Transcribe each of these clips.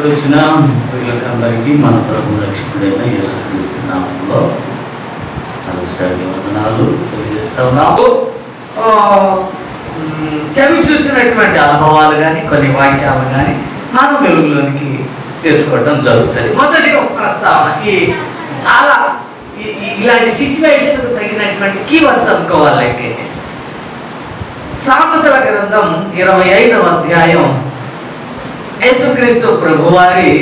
వచ్చిన వీళ్ళకందరికీ మన ప్రభు రక్షకుడైన యేసుక్రీస్తు నామములో మరోసారి వందనాలు తెలియజేస్తా ఉన్నాము. చవి చూసినటువంటి అనుభవాలు కానీ కొన్ని వాక్యాలు కానీ మనం వెలుగులోనికి తెచ్చుకోవడం జరుగుతుంది. మొదటి ఒక ప్రస్తావన, ఈ చాలా ఇలాంటి సిచ్యువేషన్కు తగినటువంటి కీవర్డ్స్ అనుకోవాలి. సామెతల గ్రంథం 25వ అధ్యాయం యేసుక్రీస్తు ప్రభువారి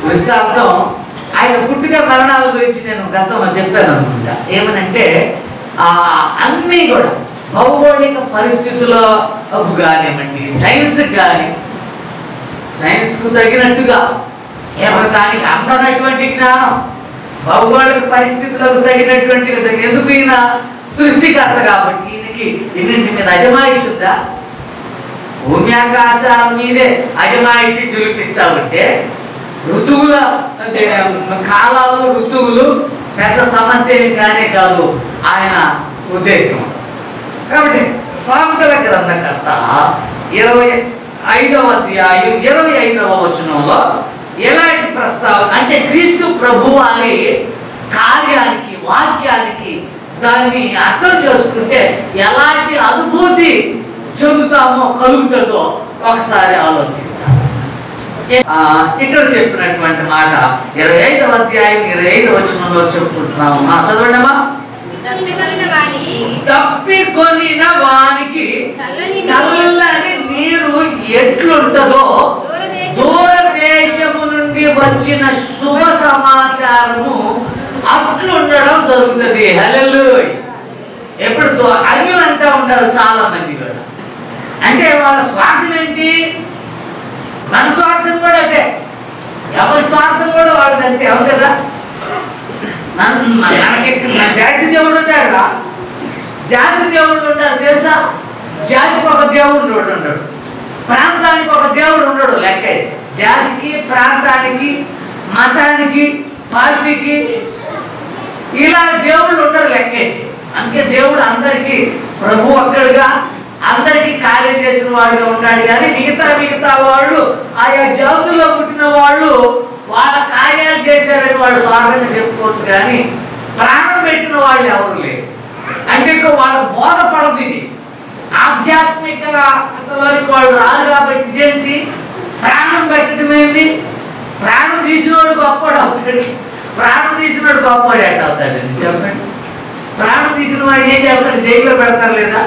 వృత్తాంతం, ఆయన పుట్టుక మరణాల గురించి నేను గతంలో చెప్పాను అనుకుంటా. ఏమనంటే అన్నీ కూడా భౌగోళిక పరిస్థితులకు కానివ్వండి, సైన్స్కి కానీ, సైన్స్కు తగినట్టుగా దానికి అందనటువంటి జ్ఞానం, భౌగోళిక పరిస్థితులకు తగినటువంటి విధంగా, ఎందుకు ఈయన సృష్టికర్త కాబట్టి ఈయనకి ఇన్నింటి మీద అజమాయిషి ఉందా? భూమి ఆకాశాల మీదే అజమాయిషి చూపిస్తా ఉంటే ఋతువుల కాలాలు ఋతువులు పెద్ద సమస్యని కానే కాదు ఆయన ఉద్దేశం. కాబట్టి సామెతల గ్రంథకర్త 25వ అధ్యాయం 25వ వచనంలో ఎలాంటి ప్రస్తావన అంటే క్రీస్తు ప్రభువారి కార్యానికి, వాక్యానికి దాన్ని అర్థం చేసుకుంటే ఎలాంటి అనుభూతి చెందుతామో, కలుగుతుందో ఒకసారి ఆలోచించాలి. ఇక్కడ చెప్పినటువంటి మాట 25వ అధ్యాయం 25వ వచనంలో చెప్పుకుంటున్నాము. చదవండమ్మా. తప్పికొనిన వానికి చల్లని నీరు ఎట్లుంటదో దూరదేశము నుండి వచ్చిన శుభ సమాచారము అట్లుండడం జరుగుతుంది. హల్లెలూయా. ఎప్పుడు అన్యులు అంటూ ఉంటారు చాలా మంది కూడా, అంటే వాళ్ళ స్వార్థం ఏంటి? మన స్వార్థం కూడా అదే, ఎవరి స్వార్థం కూడా వాళ్ళది అంతే. అవును కదా? మనకి మన జాతి దేవుడు ఉంటాడు, జాతి దేవుళ్ళు ఉంటారు తెలుసా? జాతికి ఒక దేవుడు ఉంటాడు, ప్రాంతానికి ఒక దేవుడు ఉండడు. లెక్క జాతికి, ప్రాంతానికి, మతానికి, పార్టీకి ఇలా దేవుళ్ళు ఉంటారు లెక్క. అందుకే దేవుడు అందరికీ ప్రభు ఒక్కడుగా అందరికీ కార్యం చేసిన వాడుగా ఉన్నాడు. కానీ మిగతా వాళ్ళు ఆయా జాతుల్లో పుట్టిన వాళ్ళు వాళ్ళ కార్యాలు చేశారని వాళ్ళు స్వార్థంగా చెప్పుకోవచ్చు. కానీ ప్రాణం పెట్టిన వాళ్ళు ఎవరు లేరు. అంటే వాళ్ళకు బోధపడదు. ఇది ఆధ్యాత్మికతలోనికి వాళ్ళు రాదు. కాబట్టి ఇదేంటి? ప్రాణం పెట్టడం ఏంటి? ప్రాణం తీసినోడు గొప్పవాడు అవుతాడు, ప్రాణం తీసినోడు గొప్పవాడు ఎట్ట అవుతాడండి చెప్పండి? ప్రాణం తీసిన వాడు ఏం చేస్తాడు? జైల్లో పెడతారు లేదా?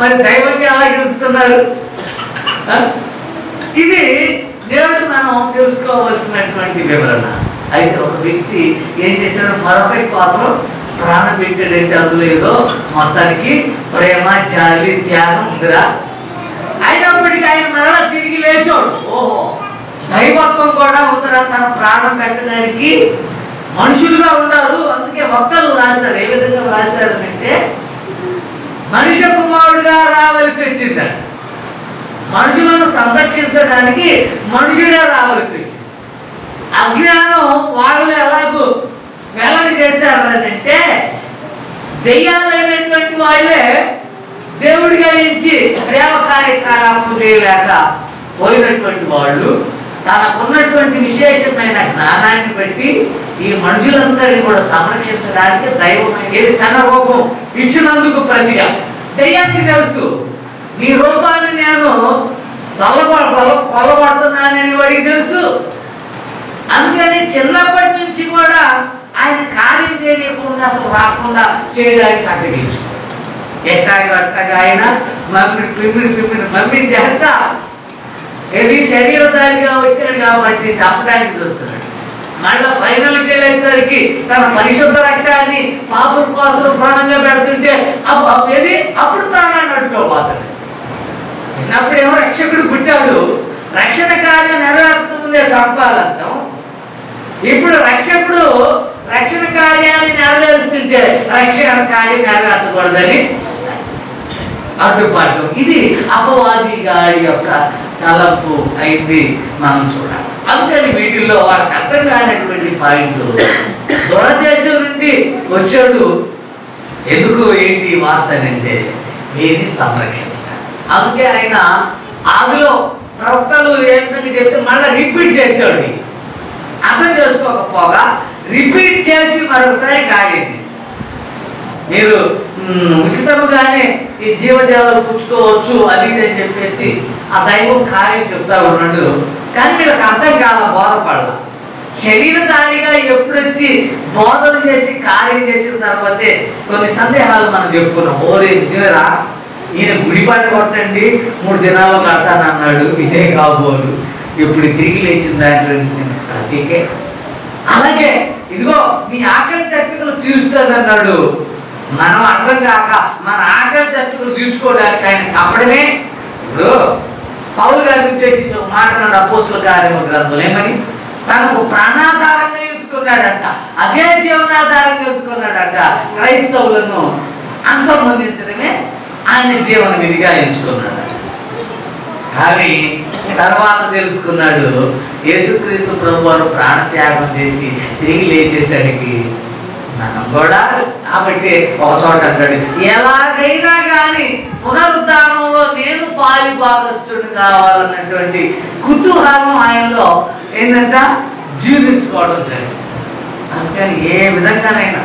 మరి దైవంగా ఎలా తెలుస్తున్నారు? ఇది నేడు మనం తెలుసుకోవాల్సినటువంటి వివరణ. అయితే ఒక వ్యక్తి ఏం చేశాడు? మరొకరి కోసం ప్రాణం పెట్టాడంటే అందులో ఏదో మొత్తానికి ప్రేమ, జాలి, త్యాగం ఉందిరా. అయినప్పటికీ ఆయన మరలా తిరిగి లేచాడు. ఓహో, దైవత్వం కూడా ఉందిరా. తన ప్రాణం పెట్టడానికి మనుషులుగా ఉన్నారు. అందుకే వక్తలు రాశారు. ఏ విధంగా రాశారు అంటే, మనిషి కుమారుడుగా రావలసి వచ్చిందంట. మనుషులను సంరక్షించడానికి మనుషుడే రావాల్సి వచ్చింది. అజ్ఞానం వాళ్ళు ఎలాగూ వెల్లడి చేశారు అంటే, దెయ్యాలైనటువంటి వాళ్ళే దేవుడిగా ఎంచి దేవ కార్యకలాపం చేయలేక పోయినటువంటి వాళ్ళు తనకున్నటువంటి విశేషమైన జ్ఞానాన్ని బట్టి ఈ మనుషులందరినీ కూడా సంరక్షించడానికి దైవమైన ఏది తన రూపం ఇచ్చినందుకు ప్రతిగా. దెయ్యానికి తెలుసు నీ రూపాన్ని నేను కొల్లబడుతున్నానని వాడికి తెలుసు. అందుకని చిన్నప్పటి నుంచి కూడా ఆయన కార్యం చేయకుండా అసలు రాకుండా చేయడానికి అడ్డగించు. ఎట్టాగా ఆయన మమ్మీని చేస్తా ఏది శరీరధారిగా వచ్చాడు కాబట్టి చంపడానికి చూస్తున్నాడు. మళ్ళీ ఫైనల్కి వెళ్ళేసరికి తన పరిశుద్ధ రక్తాన్ని పాపం కోసం ప్రాణంగా పెడుతుంటే అప్పుడు ప్రాణాన్ని అడ్డుకోబోతాడు. చిన్నప్పుడేమో రక్షకుడు పుట్టాడు, రక్షణ కార్యం నెరవేర్చకముందే చంపాలంటాం. ఇప్పుడు రక్షకుడు రక్షణ కార్యాన్ని నెరవేరుస్తుంటే రక్షణ కార్యం నెరవేర్చకూడదని అడ్డుపడటం. ఇది అపవాది గారి యొక్క తలపు అయింది మనం చూడాలి. అందుకని వీటిల్లో వాళ్ళకి అర్థం కానటువంటి పాయింట్, దూరదేశం నుండి వచ్చాడు ఎందుకు ఏంటి వార్త అంటే వీరిని సంరక్షించడానికి. అందుకే ఆయన ఆదిలో ప్రవక్తలు ఏ విధంగా చెప్తే మళ్ళీ రిపీట్ చేసాడు. అర్థం చేసుకోకపోగా రిపీట్ చేసి మరొకసారి కార్యం చేశారు. మీరు ఉచితముగానే ఈ జీవజాలు పుచ్చుకోవచ్చు అది ఇది అని చెప్పేసి ఆ దైవం కార్యం చెప్తా ఉన్నాడు. కానీ వీళ్ళకి అర్థం కాల, బోధపడాల. శరీరధారిగా ఎప్పుడొచ్చి బోధన చేసి కార్యం చేసిన తర్వాతే కొన్ని సందేహాలు మనం చెప్పుకున్నాం. ఓరే నిజమేరా, ఈయన గుడిపాట కొట్టండి 3 దినాల్లో కడతానన్నాడు, ఇదే కాబోలు ఎప్పుడు తిరిగి లేచిన దాంట్లో ప్రతీకే. అలాగే ఇదిగో మీ ఆకలి దప్పికలు తీరుస్తానన్నాడు. మనం అర్థం కాక మన ఆకలి దప్పికలు తీర్చుకోవడానికి ఆయన చంపడమే. ఇప్పుడు పౌలు గారిని ఉద్దేశించి ఒక మాట అన్నాడు అపోస్తుల కార్యముల గ్రంథంలో. ఏమని? తనకు ప్రాణాధారంగా ఎంచుకున్నాడంట, అదే జీవనాధారంగా ఎంచుకున్నాడంట. క్రైస్తవులను అంతమొందించడమే ఆయన జీవన విధిగా ఎంచుకున్నాడు. కానీ తర్వాత తెలుసుకున్నాడు యేసుక్రీస్తు ప్రభువారు ప్రాణత్యాగం చేసి తిరిగి లేచేసరికి మనం కూడా. కాబట్టి ఒక చోట అంటాడు, ఎలాగైనా కానీ పునరుద్ధానంలో నేను పాలిభాగస్తుడిని కావాలన్నటువంటి కుతూహలం ఆయనలో ఏంటంట జీవించుకోవడం జరిగింది. అందుకని ఏ విధంగానైనా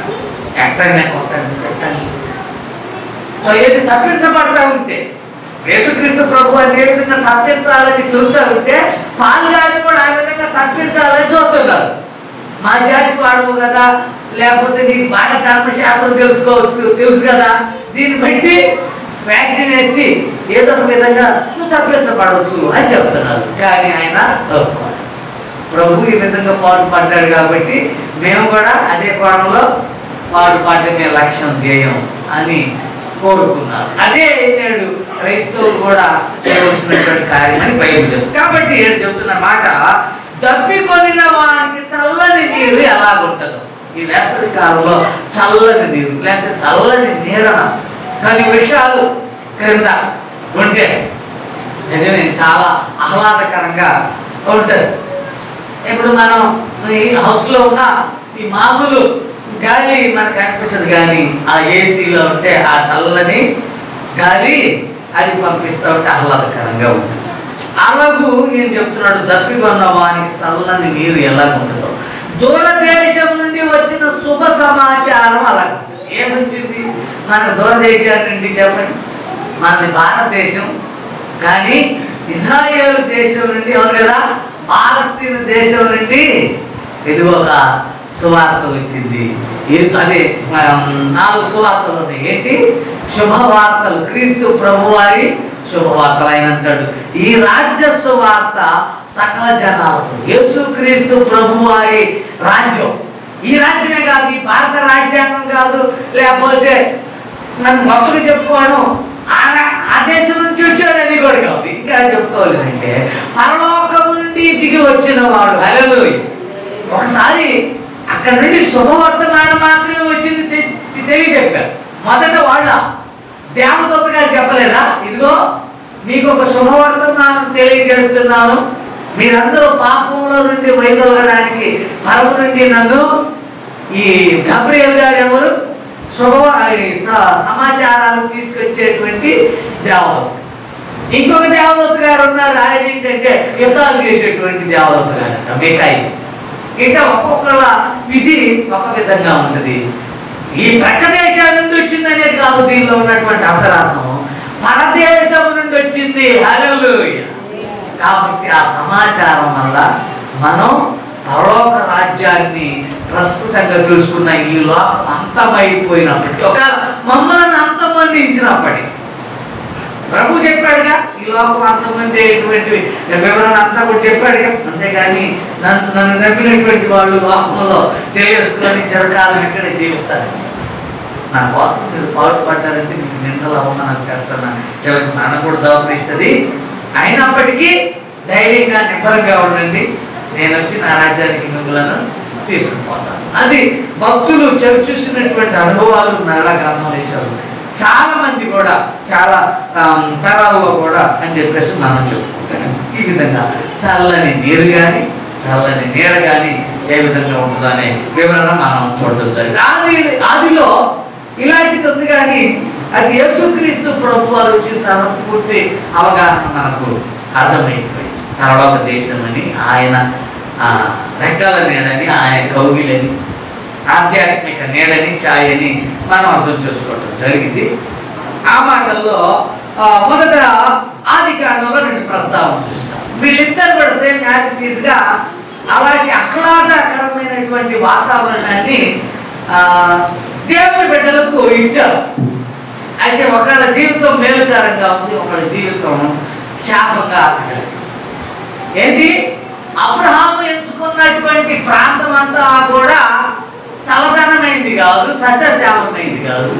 ఎక్కడైనా కొట్టండి ఏది తప్పించబడతా ఉంటే, యేసుక్రీస్తు ప్రభు అని ఏ విధంగా తప్పించాలని చూస్తూ ఉంటే పాల్గాని కూడా ఆ విధంగా తప్పించాలని చూస్తున్నారు. మా జాతి వాడవు కదా, లేకపోతే నీకు బాగా ధర్మశాస్త్రం తెలుసు కదా, దీన్ని బట్టి వ్యాక్సిన్ వేసి ఏదో ఒక విధంగా నువ్వు తప్పించబడవచ్చు అని చెప్తున్నారు. కానీ ఆయన ప్రభు ఈ విధంగా పాటుపడ్డాడు కాబట్టి మేము కూడా అదే కోణంలో పాటుపడమే లక్ష్యం ధ్యేయం అని కోరుకున్నారు. అదే నేడు క్రైస్తవులు కూడా చేయవలసినటువంటి కార్యం అని బైబిల్ చెప్తుంది. కాబట్టి ఏడు చెప్తున్న మాట, దప్పికొనిన వారికి చల్లని నీరు ఎలాగుంటుందో. ఈ వేసవి కాలంలో చల్లని నీరు లేకపోతే చల్లని నీడన కొన్ని వృక్షాలు క్రింద ఉంటే నిజమే చాలా ఆహ్లాదకరంగా ఉంటుంది. ఇప్పుడు మనం ఈ హౌస్లో ఉన్న ఈ మామూలు గాలి మనకు అనిపించదు, కానీ ఆ ఏసీలో ఉంటే ఆ చల్లని గాలి అది పంపిస్తూ ఉంటే ఆహ్లాదకరంగా ఉంటుంది. అలాగూ ఈయన చెప్తున్నాడు, దప్పికొన్న వానికి చల్లని నీరు ఎలాగుంటుందో. దూరదేశం నుండి వచ్చిన శుభ సమాచారం అలా ఏమొచ్చింది మనకు దూరదేశాల నుండి చెప్పండి. మనది భారతదేశం, కానీ ఇజ్రాయేల్ దేశం నుండి అవును కదా, పాలస్తీన్ దేశం నుండి ఇది ఒక సువార్త వచ్చింది. అదే 4 సువార్తలు ఉన్నాయి. ఏంటి? శుభవార్తలు, క్రీస్తు ప్రభువారి శుభవార్తలు. ఆయన అంటాడు, ఈ రాజ్య సువార్త సకల జనాలకు. యేసుక్రీస్తు ప్రభువారి రాజ్యం, ఈ రాజ్యమే కాదు, ఈ భారత రాజ్యాంగం కాదు, లేకపోతే నన్ను గొప్పగా చెప్పుకోవడం ఆ దేశం నుంచి వచ్చాడు అది కూడా కాదు. ఇంకా చెప్పుకోవాలి అంటే పరలోకం నుండి దిగి వచ్చిన వాడు. హల్లెలూయా. ఒకసారి అక్కడ నుండి శుభవర్తమానం మాత్రమే వచ్చింది తెలియజెప్పారు. మొదట వాళ్ళ దేవదూత గారు చెప్పలేదా, ఇదిగో మీకు ఒక శుభవర్తమానం తెలియజేస్తున్నాను, మీరందరూ పాపంలో నుండి వైదొలగడానికి పరము నుండి నన్ను ఈ గబ్రియల్ గారు ఎవరు సమాచారాలు తీసుకొచ్చేటువంటి దేవదూత. ఇంకొక దేవదూత గారు ఉన్నారు, ఆయన ఏంటంటే యుద్ధాలు చేసేటువంటి దేవదూత గారు అంట, మీకాయి. ఇంకా ఒక్కొక్కళ్ళ విధి ఒక విధంగా ఉంటుంది. ఈ ప్రక్క దేశాల నుండి వచ్చింది అనేది కాదు దీనిలో ఉన్నటువంటి అంతరార్థం, పరదేశం నుండి వచ్చింది. హల్లెలూయా. కాబట్టి ఆ సమాచారం వల్ల మనం పరలోక రాజ్యాన్ని ప్రస్ఫుటంగా తెలుసుకున్న ఈ లోకం అంతమైపోయినప్పటికీ, ఒక మమ్మల్ని అంతమందించినప్పటికీ ప్రభు చెప్పాడుగా, ఈ లోకం అంతమంది వివరణ అంతా కూడా చెప్పాడుగా. అంతేగాని నన్ను నమ్మినటువంటి వాళ్ళు లోకంలో తెలియసుకొని చిరకాలం ఇక్కడే జీవిస్తారని చెప్పి నా కోసం మీరు పాటుపడ్డారంటే మీకు నిందలు అవమానాలు కష్టం చివరికి మనం కూడా దాపరిస్తుంది. అయినప్పటికీ ధైర్యంగా నిబ్బరంగా ఉండండి, నేను వచ్చి నా రాజ్యానికి మిమ్మల్ని తీసుకుని పోతాను. అది భక్తులు చూసినటువంటి అనుభవాలు నరళ గ్రంథం వేశారు. చాలా మంది కూడా చాలా తరాల్లో కూడా అని చెప్పేసి మనం చెప్పుకుంటాం. ఈ విధంగా చల్లని నీరు కానీ చల్లని నీడ కానీ ఏ విధంగా ఉంటుందో అనే వివరణ మనం చూడడం జరిగింది. ఆదిలో ఇలాంటిది ఉంది, కానీ అది యేసుక్రీస్తు ప్రభువారు వచ్చిన తర్వాత పూర్తి అవగాహన మనకు అర్థమైపోయింది. పరలోక దేశమని, ఆయన రెక్కల నీడని, ఆయన కౌగిలని, ఆధ్యాత్మిక నీడని, ఛాయని మనం అర్థం చేసుకోవడం జరిగింది. ఆ మాటల్లో మొదట ఆదికాండంలో 2 ప్రస్తావన చూస్తాం. వీళ్ళిద్దరు కూడా సేమ్ యాజ్ ఇట్ ఈజ్ గా అలాంటి ఆహ్లాదకరమైనటువంటి వాతావరణాన్ని దేవుని బిడ్డలకు ఇచ్చారు. అయితే ఒకళ్ళ జీవితం మేలుకరంగా ఉంది, ఒకళ్ళ జీవితం శాపంగా అతగలి. ఏది అబ్రహాము ఎంచుకున్నటువంటి ప్రాంతం అంతా కూడా చల్లదనమైంది కాదు, సస్యశ్యామమైంది కాదు.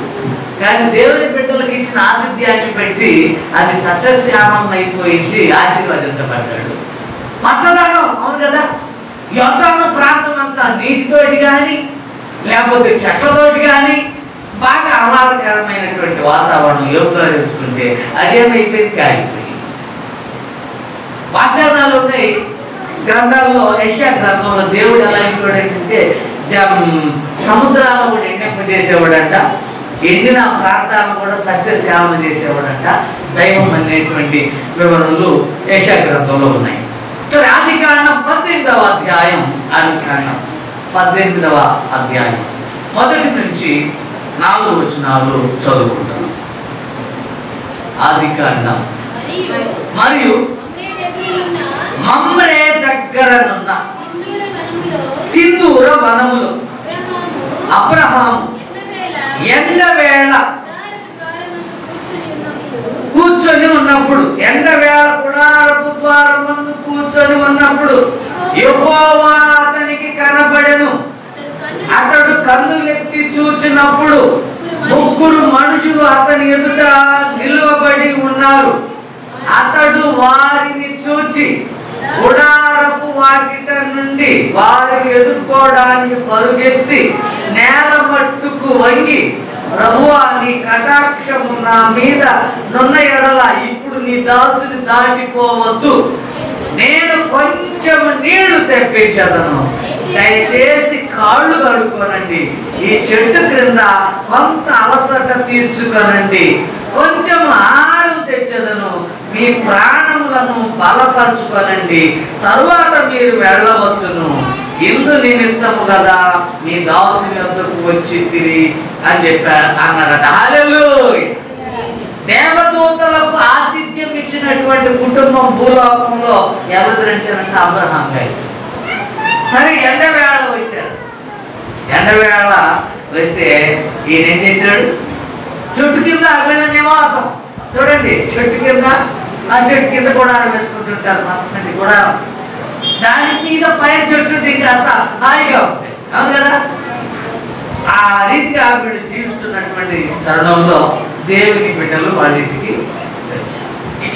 కానీ దేవుని బిడ్డలకు ఇచ్చిన ఆతిథ్యాన్ని బట్టి అది సస్యశ్యామం అయిపోయింది, ఆశీర్వదించబడ్డాడు. పచ్చదనం, అవును కదా, యొర్దాను ప్రాంతం అంతా నీటితోటి కానీ లేకపోతే చెట్లతోటి కానీ బాగా ఆహ్లాదకరమైనటువంటి వాతావరణం యోగించుకుంటే అదేమైపోయింది, కాలిపోయింది. వాగ్దానాలు ఉన్నాయి గ్రంథాల్లో. యెషయా గ్రంథంలో దేవుడు ఎలా అయిపోయాడంటే సముద్రాలను కూడా ఎండింపజేసేవాడంట, ఎండిన ప్రాంతాలను కూడా సస్యశ్యామం చేసేవాడంట. దైవం అనేటువంటి వివరణలు యెషయా గ్రంథంలో ఉన్నాయి. సరే, ఆదికాండం 18వ అధ్యాయం, ఆదికాండం 18వ అధ్యాయం 1 నుంచి 4 వచనాలు చదువుకుంటాం. ఆదికాండం. మరియు మమ్రే దగ్గరనున్న సింధూర వనములో అబ్రహాము ఎండవేళ కూర్చొని ఉన్నప్పుడు, ఎండవేళ గుడారపు ద్వారం ముందు కూర్చొని ఉన్నప్పుడు యెహోవా అతనికి కనబడెను. అతడు కన్నులెత్తి చూచినప్పుడు 3 మనుషులు అతని ఎదుట నిలువబడి ఉన్నారు. అతడు వారిని చూచి గుడారపు వాకిట నుండి వారిని ఎదుర్కోవడానికి పరుగెత్తి నేల మట్టుకు వంగి, ప్రభువా, నీ కటాక్షము నా మీద నున్న ఎడల ఇప్పుడు నీ దాసుని దాటిపోవద్దు, నేను కొంచెం నీళ్లు తెప్పించదను, దయచేసి కాళ్ళు కడుక్కోనండి, ఈ చెట్టు క్రింద కొంత అలసట తీర్చుకోనండి, కొంచెం ఆహారం తెచ్చదను, మీ ప్రాణములను బలపరచుకోనండి, తరువాత మీరు వెళ్ళవచ్చును, ఇందు నిమిత్తము కదా మీ దాసుని వద్దకు వచ్చి తిరిగి అని చెప్పారు అన్నాడట. హల్లెలూయా. దేవదూతలకు ఆతిథ్యం ఇచ్చినటువంటి కుటుంబం భూలోకంలో ఎవరిదంటేనంటే అబ్రహాం గారు. సరే, ఎండవేళ వచ్చారు. ఎండవేళ వస్తే ఈయన ఏం చేశాడు? చెట్టు కింద వీళ్ళ నివాసం చూడండి. చెట్టు కింద, ఆ చెట్టు కింద గుడారం వేసుకుంటుంటారు కొంతమంది. గుడారం దాని మీద పై చెట్టు కాస్త హాయిగా ఉంటాయి, అవును కదా. ఆ రీతిగా వీళ్ళు జీవిస్తున్నటువంటి తరుణంలో దేవుని బిడ్డలు వాళ్ళింటికి వచ్చారు.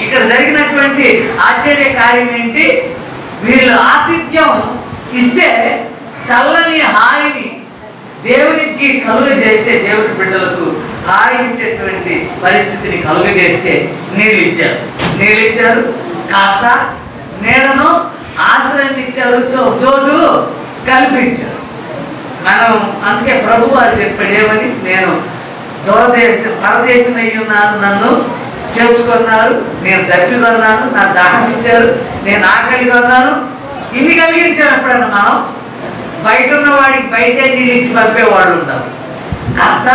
ఇక్కడ జరిగినటువంటి ఆశ్చర్య కార్యం ఏంటి? వీళ్ళు ఆతిథ్యం ఇస్తే చల్లని హాయిని దేవునికి కలుగజేస్తే, దేవుని బిడ్డలకు హాయినిచ్చేటువంటి పరిస్థితిని కలుగజేస్తే నీళ్ళు ఇచ్చారు, కాస్త నీడను ఆశ్రయం ఇచ్చారు, చోటు కల్పించారు. మనం అందుకే ప్రభు వారు చెప్పాడు ఏమని, నేను పరదేశం అయ్యి ఉన్నాను, నన్ను చేర్చుకున్నారు, నేను దప్పికొన్నాను, నా దాహం ఇచ్చారు, నేను ఆకలి కొన్నాను. ఇన్ని కలిగించారు. ఎప్పుడన్నా మనం బయట ఉన్న వాడికి బయటే నీళ్ళు ఇచ్చి పంపేవాళ్ళు ఉంటారు. కాస్త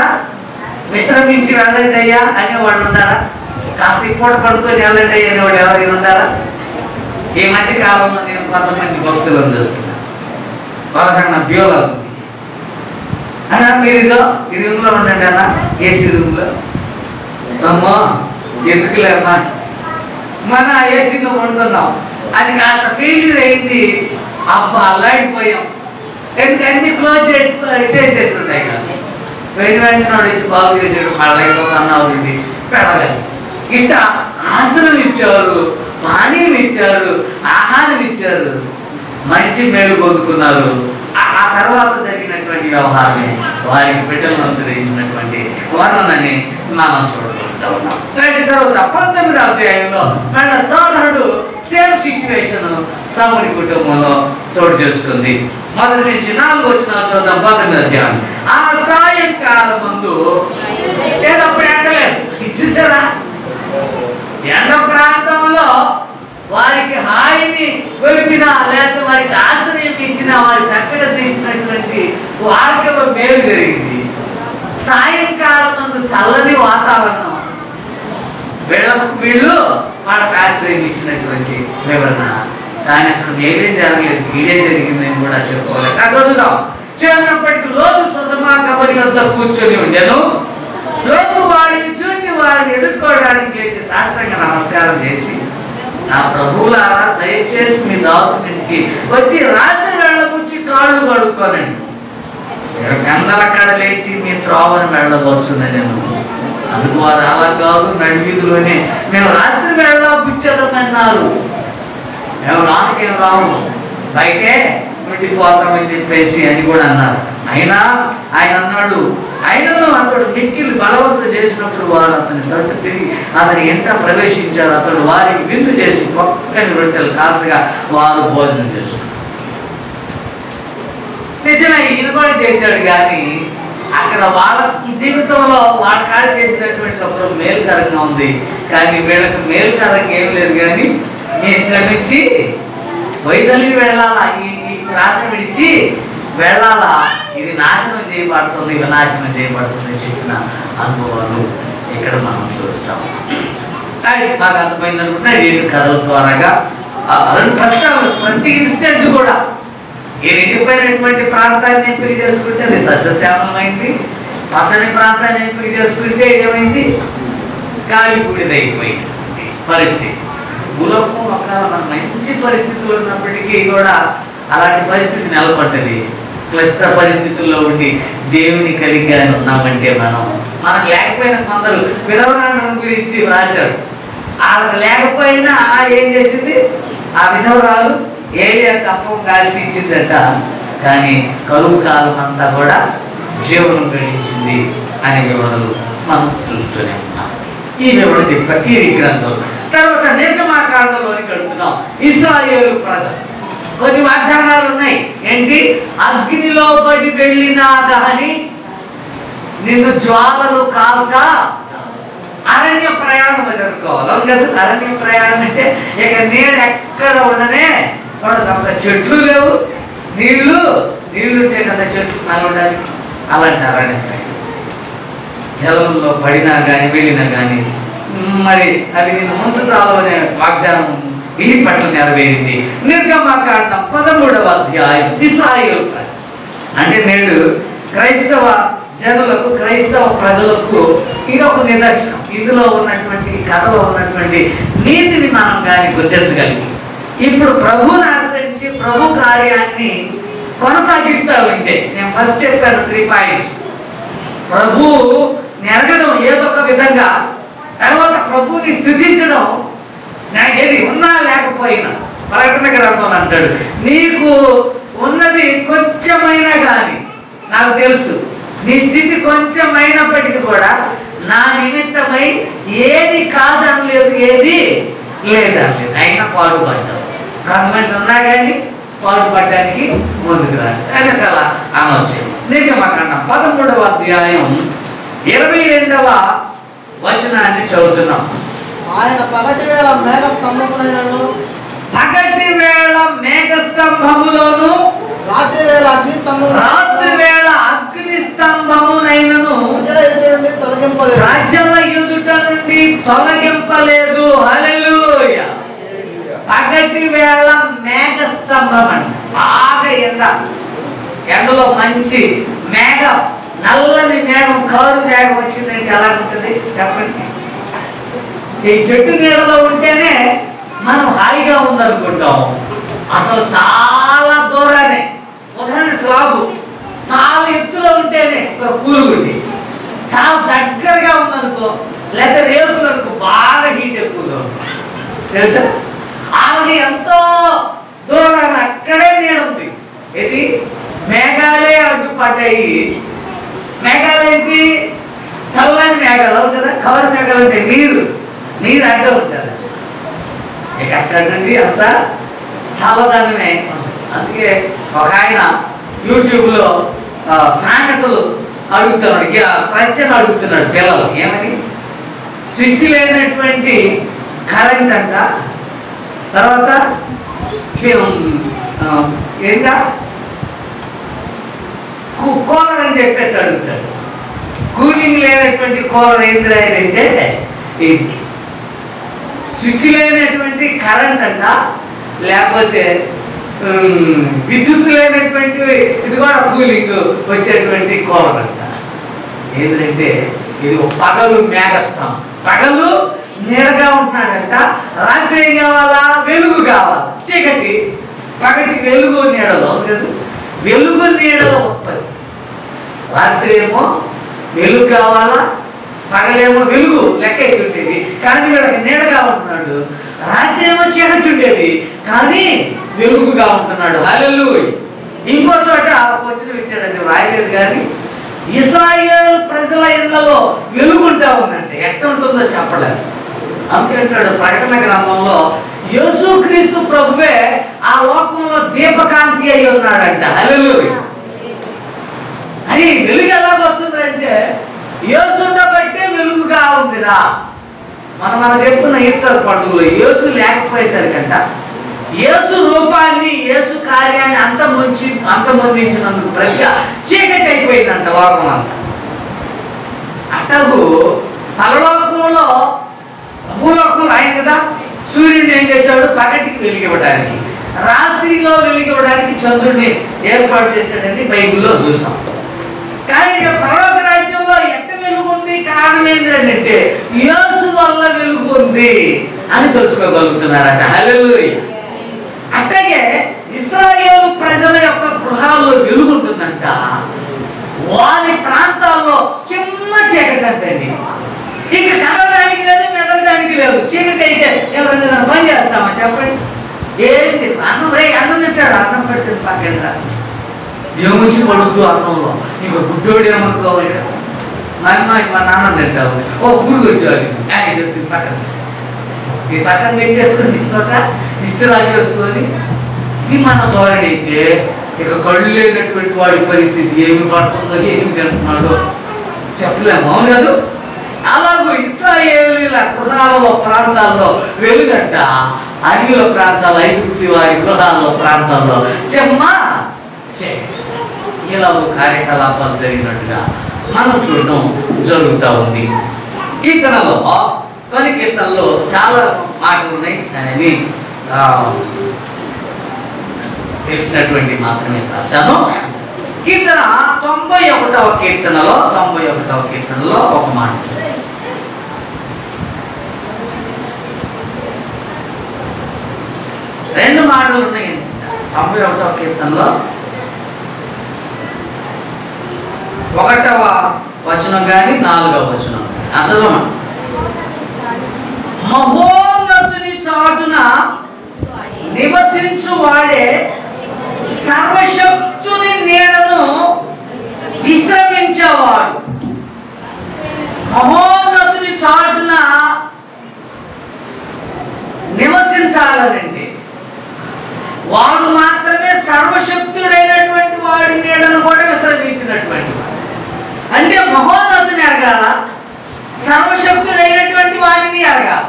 విశ్రమించి వెళ్ళండి అయ్యా అనేవాళ్ళు ఉంటారా? కాస్త ఇప్పుడు పడుకొని వెళ్ళండి అయ్యా అనేవాడు ఎవరైనా ఉంటారా? ఈ మధ్య కాలంలో నేను కొంతమంది భక్తులను చూస్తున్నాను. వాళ్ళకన్నా బ్యూలా ఉంది అన్నా, మీరు ఇదో ఈ రూమ్లో ఉండండి అన్న, ఏసీ రూమ్లో. అమ్మా ఎందుకులేమ్మా, మన ఏసీలో వండుతున్నాం, అది కాస్త ఫెయిల్యూర్ అయింది, అబ్బా అల్లాడిపోయాం, ఎందుకంటే క్లోజ్ చేసేస్తున్నాయి కానీ వెంటనే వచ్చి బాగు చేసాడు, మళ్ళీ అన్నావుండి పెడగాలి. ఇట్లా ఆసనం ఇచ్చారు, పానీయం ఇచ్చారు, ఆహారం ఇచ్చారు, మంచి మేలు పొందుకున్నారు. ఆ తర్వాత జరిగినటువంటి వ్యవహారమే వారికి బిడ్డలను అనుగ్రహించినటువంటి వర్ణనని మనం చూడగలుగుతా ఉన్నాం. తర్వాత 19వ అధ్యాయంలో వాళ్ళ సోదరుడు సేమ్ సిచ్యువేషన్ తమ్ముడి కుటుంబంలో చోటు చేసుకుంది. 1 నుంచి 4 వచనాలు చూద్దాం. 19వ అధ్యాయం. ఆ సాయంకాలం ముందు ఏదప్పుడు ఎండలేదు, చూసారా? ఎండ ప్రాంతంలో వారికి హాయిని లేకపోతే వారికి ఆశ్రయం ఇచ్చినా వారి దగ్గర తెచ్చినటువంటి వాళ్ళకి మేలు జరిగింది. సాయంకాలం ముందు చల్లని వాతావరణం, వీళ్ళు వాళ్ళకి ఆశ్రయం ఇచ్చినటువంటి వివరణ. కానీ అక్కడ మేలేం జరగలేదు, కీడే జరిగిందని కూడా చెప్పుకోవాలి. చదువుదాం. చేరినప్పటికీ లోతు సొదొమ గొమొర్రా వద్ద కూర్చొని ఉండెను. లోతు వారిని చూచి వారిని ఎదుర్కోవడానికి లేచి సాష్టాంగ నమస్కారం చేసి, నా ప్రభువులారా, దయచేసి మీ దాసునికి వచ్చి రాత్రి వేళ కూర్చి కాళ్ళు కడుక్కోనండి. గంటల కాడ లేచి మీ త్రోవను వెళ్ళవచ్చునని. అందుకు వారు అలా కాదు, నడివీధిలోనే మేము రాత్రి వేళ కూర్చోదమన్నారు. మేము రానికేం రాము, బయటే ఉండిపోతామని చెప్పేసి అని కూడా అన్నారు. అయినా ఆయన అన్నాడు, ఆయనను అతడు మిక్కిలి బలవంతం చేసినప్పుడు వారు అతని తట్టు తిరిగి అతని ఎంట ప్రవేశించారు. అతడు వారికి విందు చేసి పక్కని రొట్టెలు కాల్చగా వారు భోజనం చేసుకున్నారు. నిజమే, ఈయన కూడా చేశాడు. కానీ అక్కడ వాళ్ళ జీవితంలో వాళ్ళ కాడ చేసినటువంటి ఒక మేలుకరంగా ఉంది. కానీ వీళ్ళకి మేలుకరంగా ఏం లేదు. కానీ ఇక్కడ నుంచి వైదొలి వెళ్ళాలా, ఈ ప్రాంతం విడిచి వెళ్ళాలా, ఇది నాశనం చేయబడుతుంది, వినాశనం చేయబడుతుంది చెప్పిన అనుభవాలు ఇక్కడ మనం చూస్తాము. అది బాగా అర్థమైంది అనుకుంటే రెండు కథల ద్వారాగా రెండు ప్రశ్నలు ప్రతి ఇన్సిడెంట్ కూడా ఈ నిండిపోయినటువంటి ప్రాంతాన్ని ఎంపిక చేసుకుంటే అది సస్యశ్యామలమైంది. పచ్చని ప్రాంతాన్ని ఎంపిక చేసుకుంటే ఏమైంది, గాలి బూడిదైపోయింది పరిస్థితి. భూలోకం ఒక మంచి పరిస్థితులు ఉన్నప్పటికీ కూడా అలాంటి పరిస్థితి నెలకొంటది. క్లిష్ట పరిస్థితుల్లో ఉండి దేవుని కలిగి ఉన్నామంటే మనకు లేకపోయినా కొందరు విధవరాలను గురించి వ్రాశారు. వాళ్ళకి లేకపోయినా ఏం చేసింది, ఆ విధవరాలు ఏలియా కప్పం కాల్చి ఇచ్చిందట. కానీ కరువు కాలం అంతా కూడా జీవనం గడించింది అనే వివరణలు మనం చూస్తూనే ఉన్నాం. ఈ వివరణ చెప్పారు ఈ గ్రంథంలో. తర్వాత నిర్గమాకాండలోనికి వెళ్తున్నాం. ఇశ్రాయేలు ప్రజలు కొన్ని వాగ్దానాలు ఉన్నాయి. ఏంటి, అగ్నిలో పడి వెళ్ళినా కానీ నిన్ను జ్వాలలు కాల్చా. అరణ్య ప్రయాణం అని అనుకోవాలి. అవును కదా, అరణ్య ప్రయాణం అంటే ఇక నీడ ఎక్కడ ఉండనే ఉండదు. చెట్లు లేవు, నీళ్లుంటే కదా చెట్లు నలవడానికి. అలాంటి అరణ్య ప్రయాణం, జలంలో పడినా కానీ వెళ్ళినా కానీ మరి అవి నిన్ను ముంచుతాలు అనే వాగ్దానం ఈ పట్ల నెరవేరింది. నిర్గమకాండం 13వ అధ్యాయం. ఇశ్రాయేలు ప్రజలు అంటే నేడు క్రైస్తవ జనులకు, క్రైస్తవ ప్రజలకు ఇది ఒక నిదర్శనం. ఇందులో ఉన్నటువంటి కథలో ఉన్నటువంటి నీతిని మనం కానీ గుర్తించగలిగి ఇప్పుడు ప్రభువుని ఆశ్రయించి ప్రభు కార్యాన్ని కొనసాగిస్తూ ఉంటే, నేను ఫస్ట్ చెప్పాను 3 పాయింట్స్. ప్రభు నెరగడం ఏదో ఒక విధంగా, తర్వాత ప్రభువుని స్థుతించడం, నాకు ఏది ఉన్నా లేకపోయినా. ప్రకటన గ్రంథంలో అంటాడు, నీకు ఉన్నది కొంచెమైనా కానీ నాకు తెలుసు, నీ స్థితి కొంచెమైనప్పటికీ కూడా నా నిమిత్తమై ఏది కాదనలేదు, ఏది లేదనలేదు, అయినా పాటుపడ్డావు. కొంతమంది ఉన్నా కానీ పాటుపడడానికి ముందుకు రాదు. వెనకాల అనొచ్చు. నిర్గమకాండం 13వ అధ్యాయం 22వ వచనాన్ని చదువుతున్నాం. ఆయన పగటి వేళ మేఘ స్తంభములైనను, పగటి వేళ మేఘ స్తంభములోను, రాత్రి వేళ అగ్ని స్తంభమునైనను ప్రజల ఎదుట నుండి తొలగింపలేదు. హల్లెలూయా. పగటి వేళ మేఘ స్తంభం అండి, బాగా ఎండలో మంచి మేఘం, నల్లని మేఘం, కవరు మేఘం వచ్చిందంటే ఎలా ఉంటుంది చెప్పండి. ఈ చెట్టు నీడలో ఉంటేనే మనం హాయిగా ఉందనుకుంటాం. అసలు చాలా దూరానే, ఉదాహరణ స్లాబు చాలా ఎత్తులో ఉంటేనే ఒక కూలుగుండి, చాలా దగ్గరగా ఉందనుకో, లేదా రేకులు అనుకో, బాగా హీట్ ఎక్కువగా ఉంటుంది తెలుసా. అలాగే ఎంతో దూరాన్ని అక్కడే నీడ ఉంది. ఇది మేఘాలే అడ్డుపడ్డాయి. మేఘాలు ఏంటి, చల్లని మేఘాలు. అవును కదా, కవర్ మేఘాలు అంటే నీరు అడ్డం ఉంటుంది. ఇక అక్కడ నుండి అంతా చల్లదనమే. అందుకే ఒక ఆయన యూట్యూబ్లో సామెతలు అడుగుతున్నాడు, క్వశ్చన్ అడుగుతున్నాడు పిల్లలు. ఏమని, స్విచ్ లేనటువంటి కరెంట్ అంట, తర్వాత ఏంగా కూలర్ అని చెప్పేసి అడుగుతాడు. కూలింగ్ లేనటువంటి కూలర్ ఏంటి అంటే ఇది. స్విచ్ లేనటువంటి కరెంట్ అంట, లేకపోతే విద్యుత్ లేనటువంటి ఇది కూడా కూలింగ్ వచ్చేటువంటి కూలర్ అంట. ఏంటంటే ఇది పగలు మేఘస్తం, పగలు నీడగా ఉంటున్నాడంట, రాత్రి ఏం కావాలా? వెలుగు కావాలి. చీకటి పగటి వెలుగు నీడలో కదా, వెలుగు నీడలో ఉత్పత్తి. రాత్రి ఏమో వెలుగు కావాలా, పగలేమో వెలుగు లెక్క అవుతుండేది కానీ వీళ్ళకి నీడగా ఉంటున్నాడు. రాత్రి ఏమో చీకటి ఉండేది కానీ వెలుగుగా ఉంటున్నాడు. హల్లెలూయా. ఇంకో చోట వచనం ఇచ్చాడండి, రాయలేదు కానీ ఇశ్రాయేలు ప్రజల ఇళ్లలో వెలుగుంటా ఉందంటే ఎట్లా ఉంటుందో చెప్పలేదు. అందుకంటాడు ప్రకటన గ్రంథంలో యేసుక్రీస్తు ప్రభువే ఆ లోకంలో దీపకాంతి అయి ఉన్నాడంట. హల్లెలూయా. అది వెలుగు ఎలా వస్తుందంటే యేసుండబట్టే వెలుగుగా ఉందిరా. మనం చెప్పుకున్న ఈస్టర్ పండుగలో యేసు లేకపోయేసరికంట యేసు రూపాన్ని, యేసు కార్యాన్ని అంతమొందించినందుకు ప్రజ చీకటి అయిపోయిందంట లోకం అంతా. అట్టగు పరలోకంలో భూలోకంలో ఆయన కదా సూర్యుడిని ఏం చేశాడు? పగటికి వెలిగివ్వడానికి, రాత్రిలో వెలిగివ్వడానికి చంద్రుడిని ఏర్పాటు చేశాడని బైబిల్లో చూసాం. కానీ పరలోక రాజ్యంలో ఎంత వెలుగు ఉంది? కారణం ఏంటంటే యేసు వల్ల వెలుగు ఉంది అని తెలుసుకోగలుగుతున్నారట. హల్లెలూయా. అట్లాగే ఇశ్రాయేలు ప్రజల యొక్క గృహాల్లో వెలుగుంటుందంట, వారి ప్రాంతాల్లో చిన్న చీకటి అంటండి. ఇక కదలడానికి లేదు, మెదలడానికి లేదు. చీకటి అయితే ఎవరైనా పని చేస్తామా చెప్పండి? ఏంటి అన్నం తింటారు, అన్నం పెడితే పక్కన ఏముంచి పడుద్దు అన్నంలో. ఇక గుడ్డోడు ఏమనుకోవాలి చెప్పండి? మా నాన్న తింటావు, ఓ పురుగు వచ్చేవాళ్ళు పక్కన ఈ పక్కన పెట్టేసుకొని ఇంకొక ఇస్త్రాలు చేసుకొని ఇది మన ధోరణి అయితే ఇక కళ్ళు లేనటువంటి వాడి పరిస్థితి ఏమి పడుతుందో ఏమి తింటున్నాడో చెప్పలేము. అవును కాదు? అలాగూ ఇశ్రాయేలీల గృహాలలో ప్రాంతాల్లో వెలుగంట, అన్యుల ప్రాంతాలు ఐగుప్తు వారి గృహాల్లో ప్రాంతాల్లో చెమ్మ ఇలాగూ కార్యకలాపాలు జరిగినట్టుగా మనం చూడడం జరుగుతూ ఉంది. కీర్తనలో కొన్ని కీర్తనలో చాలా మాటలు ఉన్నాయి, అని తెలిసినటువంటి మాత్రమే రాశాను. కీర్తన 91వ కీర్తనలో ఒక మాట, రెండు మాటలు ఉన్నాయి 91వ కీర్తనలో. 1వ వచనం కానీ 4వ వచనం కానీ చదవమా. మహోన్నతుని చాటున నివసించు వాడే సర్వశక్తుని నీడను విశ్రమించేవాడు. మహోన్నతుని చాటున నివసించాలనండి వాడు మాత్రమే సర్వశక్తుడైనటువంటి వాడి నీడను కూడా విశ్రమించినటువంటి వాడు. అంటే మహోన్నతుని ఎరగాల, సర్వశక్తుడైనటువంటి వాడిని ఎరగాల.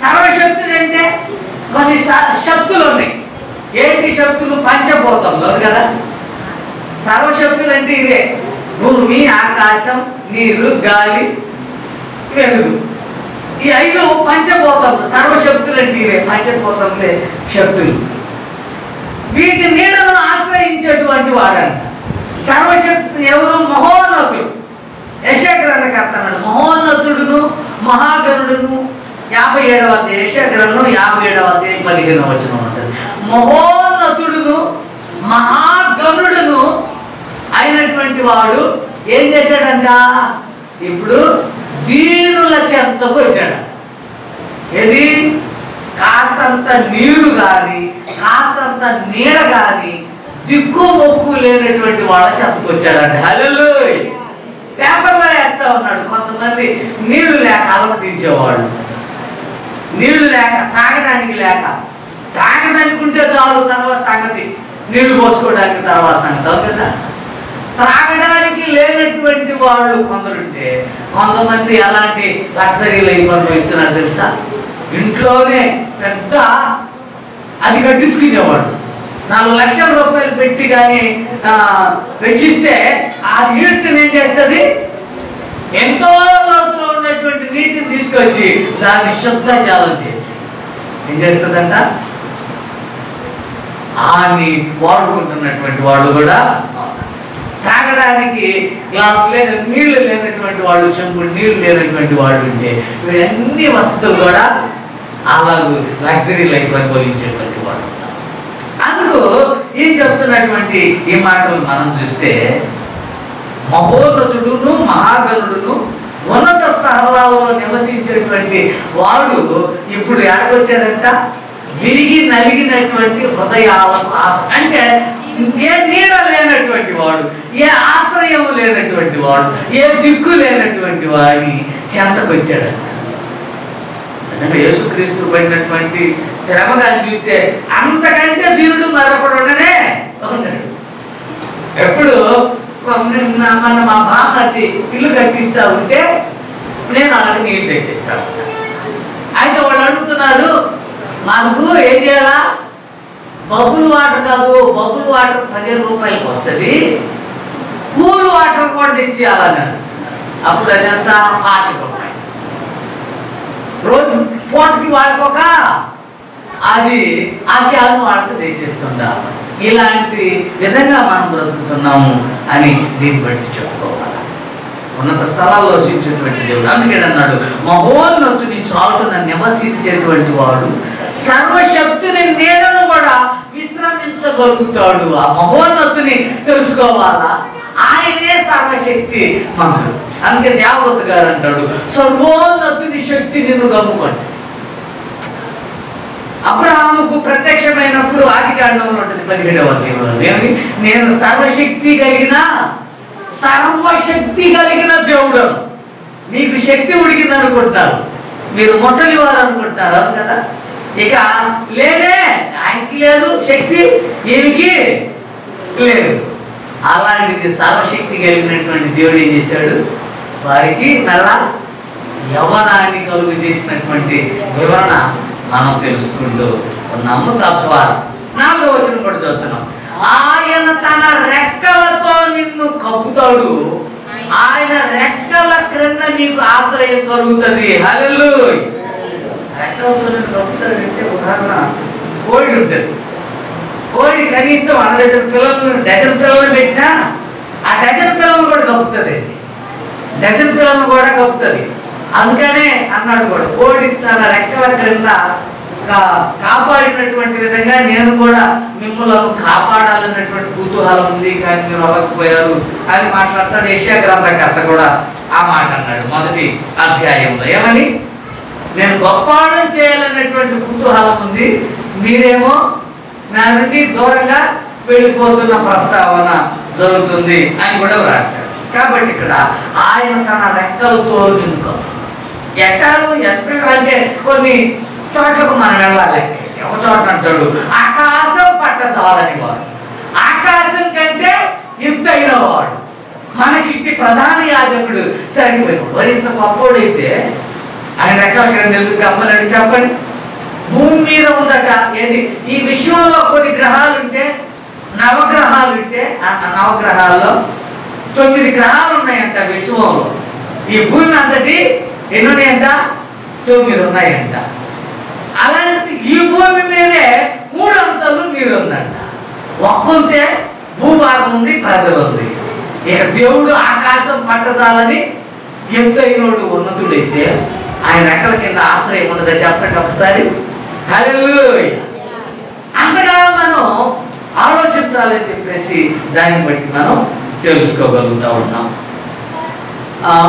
సర్వశక్తుడు అంటే కొన్ని శక్తులు ఉన్నాయి. ఏంటి శక్తులు? పంచభూతంలో కదా. సర్వశక్తులు అంటే ఇదే: భూమి, ఆకాశం, నీరు, గాలి, వెలుగు. ఈ 5 పంచభూతములు. సర్వశక్తులు అంటే ఇవే పంచభూతములే శక్తులు. వీటి నీడను ఆశ్రయించేటువంటి వాడంట సర్వశక్తి. ఎవరు? మహోన్నతుడు. యెషయా గ్రంథకర్త అన్నాడు మహోన్నతుడును మహాగణుడును. 57వ అధ్యాయం యెషయా గ్రంథం 57వ అధ్యాయం 15వ వచనం ఉంటుంది. మహోన్నతుడును మహాగణుడును అయినటువంటి వాడు ఏం చేశాడంట? ఇప్పుడు దీనుల చెంతకు వచ్చాడు. ఏది? కాస్తంత నీరు కానీ, కాస్తంత నీడ కానీ, దిక్కు మొక్కు లేనటువంటి వాళ్ళ చెంతకు వచ్చాడంట. హల్లెలూయా. పేపర్లో వేస్తా ఉన్నాడు. కొంతమంది నీళ్లు లేక అలమటించేవాళ్ళు, నీళ్లు లేక, తాగడానికి లేక. తాగడానికి ఉంటే చాలు, తర్వాత సంగతి. నీళ్లు పోసుకోవడానికి తర్వాత సంగతి. అవును కదా? త్రాగడానికి లేనటువంటి వాళ్ళు కొందరుంటే, కొంతమంది అలాంటి లగ్జరీ లైఫ్ అనుభవిస్తున్నారు తెలుసా? ఇంట్లోనే పెద్ద అది కట్టించుకునేవాడు. 4 లక్షల రూపాయలు పెట్టి కానీ వెచ్చిస్తే ఆ నీటిని ఏం చేస్తుంది, ఎంతో లోతులో ఉన్నటువంటి నీటిని తీసుకొచ్చి దాన్ని శుద్ధ జలం చేసి ఏం చేస్తుందంట, ఆని వాడుకుంటున్నటువంటి వాళ్ళు కూడా తాగడానికి గ్లాస్ నీళ్లు లేనటువంటి వాళ్ళు, చెంపుడు నీళ్లు లేనటువంటి వాళ్ళు ఉంటే వీళ్ళన్ని వసతులు కూడా అలాగూ లగ్జరీ లైఫ్ అనుభవించేటువంటి వాళ్ళు. అందుకు ఏం చెప్తున్నటువంటి ఈ మాటలు మనం చూస్తే, మహోన్నతుడును మహాగణుడును ఉన్నత స్థలాలలో నివసించేటువంటి వాడు ఇప్పుడు ఎడకొచ్చారంట, విరిగి నలిగినటువంటి హృదయాలకు ఆశ. అంటే ఏ నీడ లేనటువంటి వాడు, ఏ ఆశ్రయం లేనటువంటి వాడు, ఏ దిక్కు లేనటువంటి వాడిని చెంతకొచ్చాడంట. నిజంగా యేసుక్రీస్తు పడినటువంటి శ్రమగాన్ని చూస్తే అంతకంటే దీనుడు మరొకడు ఉండనే ఉన్నాడు. ఎప్పుడు మన మా బామ్మది ఇల్లు కట్టిస్తా ఉంటే నేను అలాగే నీళ్ళు తెచ్చిస్తా ఉంటాను. అయితే వాళ్ళు అడుగుతున్నారు, మాకు ఏం చేయాలా, బబుల్ వాటర్ కాదు, బబుల్ వాటర్ 15 రూపాయలకి వస్తుంది, కూల్ వాటర్ కూడా తెచ్చేయాలని అడుగుతున్నారు. అప్పుడు అది ఎంత, 5 రూపాయలు. రోజు పూటకి వాడుకోక అది ఆ క్యాన్ వాళ్ళకి తెచ్చిస్తుండాలి. ఇలాంటి విధంగా మనం బ్రతుకుతున్నాము అని దీన్ని బట్టి చెప్పుకోవాలి. ఉన్నత స్థలాల్లో వసించేటువంటి దేవుడు అందుకే అన్నాడు, మహోన్నతుని చాటున నివసించేటువంటి వాడు సర్వశక్తుని నీడను కూడా విశ్రమించగలుగుతాడు. ఆ మహోన్నతుని తెలుసుకోవాలా, ఆయనే సర్వశక్తి మంత్రుడు. అందుకే దేవదూత గారు అంటాడు, సర్వోన్నతుని శక్తి నిన్ను గమ్ముకోండి. అబ్రహాముకు ప్రత్యక్షమైనప్పుడు ఆదికాండంలో ఉంటుంది 17వ అధ్యాయంలో, నేను సర్వశక్తి కలిగిన దేవుడు. మీకు శక్తి ఉడికింది అనుకుంటున్నారు, మీరు ముసలి వారు అనుకుంటున్నారు, అవును కదా. ఇక లేదే, ఆయనకి లేదు శక్తి, ఏమికి లేదు. అలాంటిది సర్వశక్తి కలిగినటువంటి దేవుడు ఏం చేశాడు, వారికి మళ్ళా యవ్వనాన్ని కలుగు చేసినటువంటి వివరణ మనం తెలుసుకుంటూ ఉన్నాము. తద్వారా 4వ వచనం కూడా చదువుతున్నాం, ఆయన తన రెక్కలతో నిన్ను కప్పుతాడు, ఆయన రెక్కల క్రింద నీకు ఆశ్రయం కలుగుతుంది. హల్లెలూయా. రెక్కలతో నిన్ను కప్పుతాడంటే ఉదాహరణ, కోడి ఉంటుంది. కోడి కనీసం 100 డజన్ పిల్లలు పెట్టినా ఆ డజన్ పిల్లలు కూడా కప్పుతుంది, డజన్ పిల్లలను కూడా కప్పుతుంది. అందుకనే అన్నాడు కూడా, కోడి తన రెక్కల క్రింద కాపాడినటువంటి విధంగా నేను కూడా మిమ్మల్ని కాపాడాలన్నటువంటి కుతూహలం ఉంది, కానీ మీరు అవ్వకపోయారు అని మాట్లాడతాడు. యెషయా గ్రంథకర్త కూడా ఆ మాట అన్నాడు 1వ అధ్యాయంలో. ఏమని, నేను గొప్పవాళ్ళని చేయాలన్నటువంటి కుతూహలం ఉంది, మీరేమో నా నుండి దూరంగా వెళ్ళిపోతున్న ప్రస్తావన జరుగుతుంది అని కూడా వ్రాశారు. కాబట్టి ఇక్కడ ఆయన తన రెక్కలతో నిన్ను ఎట్టాలు ఎంత అంటే కొన్ని చోట్లకు మనం వెళ్ళాలి. ఒక చోట అంటాడు, ఆకాశం పట్ట చాలని వాడు, ఆకాశం కంటే ఎత్తైన వాడు. మనకి ఇట్టి ప్రధాన యాజకుడు సరిపోయినాడు. మరి ఇంత గొప్పోడైతే ఆయన రెక్కల క్రింద ఎందుకు కమ్మలేడు చెప్పండి. భూమి మీద ఉందట ఏది, ఈ విశ్వంలో కొన్ని గ్రహాలు ఉంటే, నవగ్రహాలు ఉంటే, ఆ నవగ్రహాల్లో 9 గ్రహాలు ఉన్నాయంట విశ్వంలో. ఈ భూమి అంతటి ఎన్ని ఉన్నాయంట, 9 ఉన్నాయంట. అలాంటి ఈ భూమి మీదే 3 అంతలు నీరు ఉందంట. ఒక్కంతే భూభాగం ఉంది, ప్రజలు ఉంది. ఇక దేవుడు ఆకాశం పట్టజాలని ఎత్తైనోడు ఉన్నతుడైతే ఆయన రెక్కల కింద ఆశ్రయం ఉండదా చెప్పండి ఒకసారి. హల్లెలూయా. అంతగా మనం ఆలోచించాలని చెప్పేసి దాన్ని బట్టి మనం తెలుసుకోగలుగుతూ ఉన్నాం.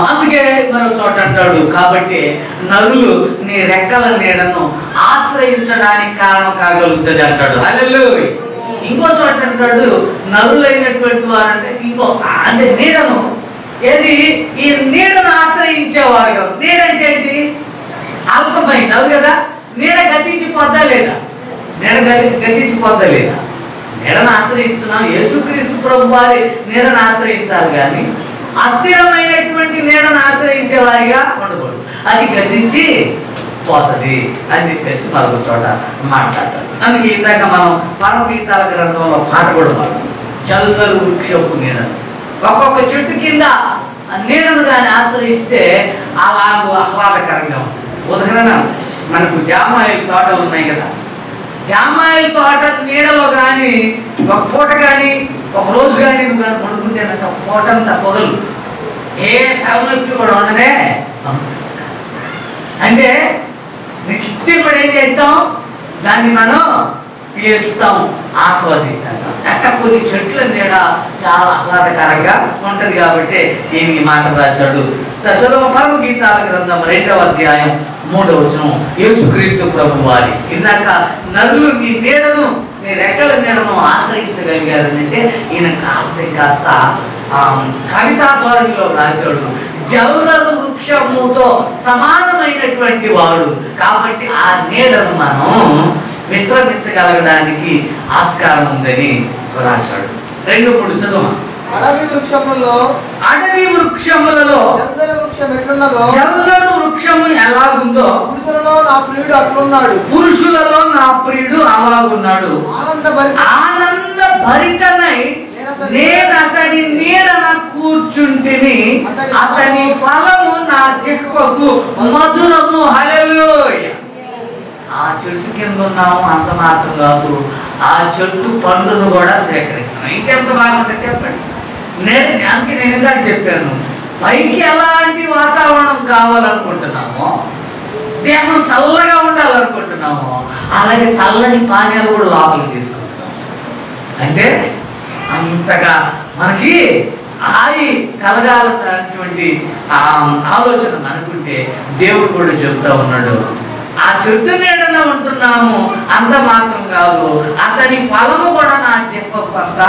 అందుకే మరో చోట అంటాడు, కాబట్టి నరులు నీ రెక్కల నీడను ఆశ్రయించడానికి కారణం కాగలుగుతుంది అంటాడు. హల్లెలూయా. ఇంకో చోట అంటాడు, నరులైనటువంటి వారంటే అంటే నీడను ఏది, ఈ నీడను ఆశ్రయించేవారు. నీడ అంటే ఏంటి, అల్పమైంది, అవును కదా. నీడ గతించిపోద్దా లేదా, నీడ గతించిపోద్దా లేదా. నీడను ఆశ్రయిస్తున్నాం, యేసుక్రీస్తు ప్రభు వారి నీడను ఆశ్రయించాలి, కానీ అస్థిరమైనటువంటి నీడను ఆశ్రయించే వారిగా ఉండకూడదు. అది గతించి పోతుంది అని చెప్పేసి మరొక చోట మాట్లాడతారు. అందుకే ఇందాక మనం పరమగీతాల గ్రంథంలో పాట కూడా పాడు, చల్లరు వృక్షపు నీడను. ఒక్కొక్క చెట్టు కింద నీడను కానీ ఆశ్రయిస్తే అలాగూ ఆహ్లాదకరంగా ఉంటుంది. ఉదాహరణ మనకు జామాయిల తోటలు ఉన్నాయి కదా, జామాయిల తోట నీడలో కానీ ఒక పూట కానీ ఒక రోజు కానీ నువ్వు కానీ పడుకుంటే నాకు పూటంతా పొగలు, ఏ తలనొప్పి కూడా ఉండదే. అంటే నిత్యం కూడా ఏం చేస్తాం, దాన్ని మనం పీలుస్తాం, ఆస్వాదిస్తాం. అట్లా కొన్ని చెట్ల నీడ చాలా ఆహ్లాదకరంగా ఉంటుంది కాబట్టి దీనికి మాట రాశాడు. చదువు పరమగీతాల గ్రంథం 2వ అధ్యాయం 3వ వచనం, యేసుక్రీస్తు ప్రభు వారి ఇందాక నరులు నీ నీడను, నీ రెక్కల నీడను ఆశ్రయించగలిగారు అంటే ఈయన కాస్త కవితా ధోరణిలో రాశాడు. జల్లరు వృక్షముతో సమానమైనటువంటి వాడు కాబట్టి ఆ నీడను మనం విశ్రమించగలగడానికి ఆస్కారం ఉందని రాశాడు. 2-3 చదువు. అడవి వృక్షములలో జల్లరు వృక్షము ఎలాగుందో పురుషులలో నా ప్రియుడు అలాగున్నాడు. ఆనంద భరితనై నేను అతని నీడన కూర్చుంటిని, అతని ఫలము నా జిహ్వకు మధురము. హల్లెలూయా. ఆ చెట్టు కింద ఉన్నాము అంత మాత్రం కాదు, ఆ చెట్టు పండును కూడా స్వీకరిస్తున్నాం. ఇంకెంత బాగుంటుంది చెప్పండి. అందుకే నేను ఇందాక చెప్పాను, పైకి ఎలాంటి వాతావరణం కావాలనుకుంటున్నామో, దేహం చల్లగా ఉండాలనుకుంటున్నామో, అలాగే చల్లని పానీయాలు కూడా లోపలికి తీసుకుంటున్నాం. అంటే అంతగా మనకి హాయి కలగాలన్నటువంటి ఆలోచన అనుకుంటే దేవుడు కూడా చెప్తా ఉన్నాడు, ఆ చెట్టు నీడన ఉంటున్నాము అంత మాత్రం కాదు, అతని ఫలము కూడా నా జిహ్వకు అంత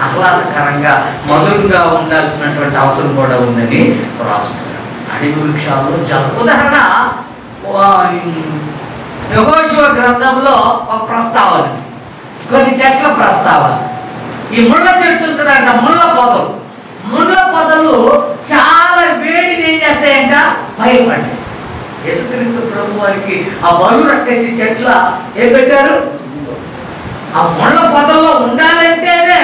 ఆహ్లాదకరంగా మధురంగా ఉండాల్సినటువంటి అవసరం కూడా ఉందని రాస్తున్నాడు. అడవి వృక్షాలు ఉదాహరణ యెహోషువ గ్రంథంలో ఒక ప్రస్తావన, కొన్ని చెట్ల ప్రస్తావన. ఈ ముళ్ళ చెట్టు ఉంటుందంట, ముళ్ళ పొదలు చాలా వేడిని ఏం చేస్తాయంట, బయలుపరిచేస్తాయి. యేసుక్రీస్తు ప్రభు వారికి ఆ బలు రక్కేసి చెట్ల ఏం పెట్టారు, ఆ ముళ్ళ పొదల్లో ఉండాలంటేనే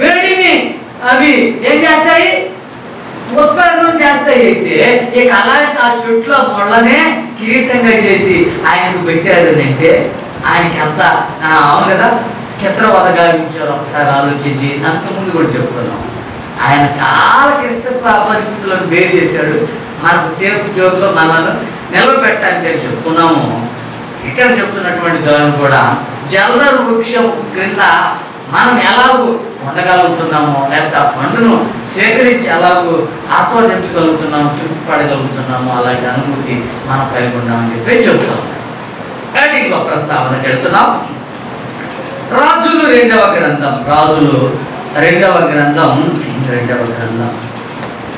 వేడిని అవి ఏం చేస్తాయి, ఉత్పాదన చేస్తాయి. అయితే ఇక అలాంటి ఆ చెట్ల ముళ్ళనే కిరీటంగా చేసి ఆయనకు పెట్టారు అంటే ఆయనకి అంత అవును కదా, చిత్రవద గావించారు. ఒకసారి ఆలోచించి అంతకుముందు కూడా చెప్పుకున్నాం, ఆయన చాలా క్లిష్ట పరిస్థితులను బేర్ చేశాడు. మనకు సేఫ్ జోన్లో మనల్ని నిలబెట్టాలని చెప్పుకున్నాము. ఇక్కడ చెప్తున్నటువంటి ధోరణి కూడా జల్లరు వృక్షం క్రింద మనం ఎలాగూ ఉండగలుగుతున్నామో, లేకపోతే ఆ పండును స్వీకరించి ఎలాగూ ఆస్వాదించగలుగుతున్నాము, తృప్తిపడగలుగుతున్నామో అలాంటి అనుభూతి మనం కలిగి ఉన్నామని చెప్పి చెప్తాం. కానీ ఇంకో ప్రస్తావనకి వెళ్తున్నాం. రాజులు 2వ గ్రంథం, రాజులు 2వ గ్రంథం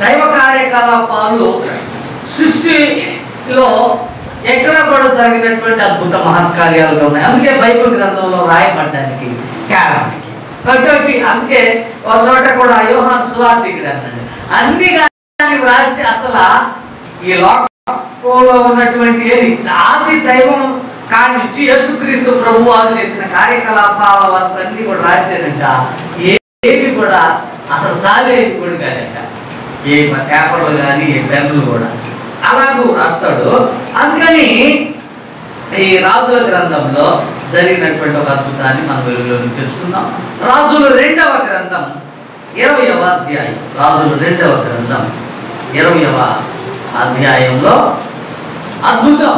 దైవ కార్యకలాపాలు సృష్టిలో ఎక్కడ కూడా జరిగినటువంటి అద్భుత మహత్కార్యాలుగా ఉన్నాయి. అందుకే బైబిల్ గ్రంథంలో రాయబడ్డానికి కారణం. కాబట్టి అందుకే ఒక చోట కూడా యోహాను సువార్తికుడు అన్నాడు, అన్ని కానీ రాస్తే అసలు ఈ లోకంలో ఉన్నటువంటి ఏది ఆది దైవం కానించి యేసుక్రీస్తు ప్రభు వారు చేసిన కార్యకలాపాల వరకు అన్ని కూడా రాస్తేనంట ఏవి కూడా అసలు సాలేది కూడా కాదంట, ఏ పేపర్లు కానీ ఏ పెన్నులు కూడా అలాగూ రాస్తాడు. అందుకని ఈ రాజుల గ్రంథంలో జరిగినటువంటి ఒక అద్భుతాన్ని మనం వెలుగులోకి తెలుసుకుందాం. రాజులు 2వ గ్రంథం 20వ అధ్యాయం, రాజులు 2వ గ్రంథం 20వ అధ్యాయంలో అద్భుతం.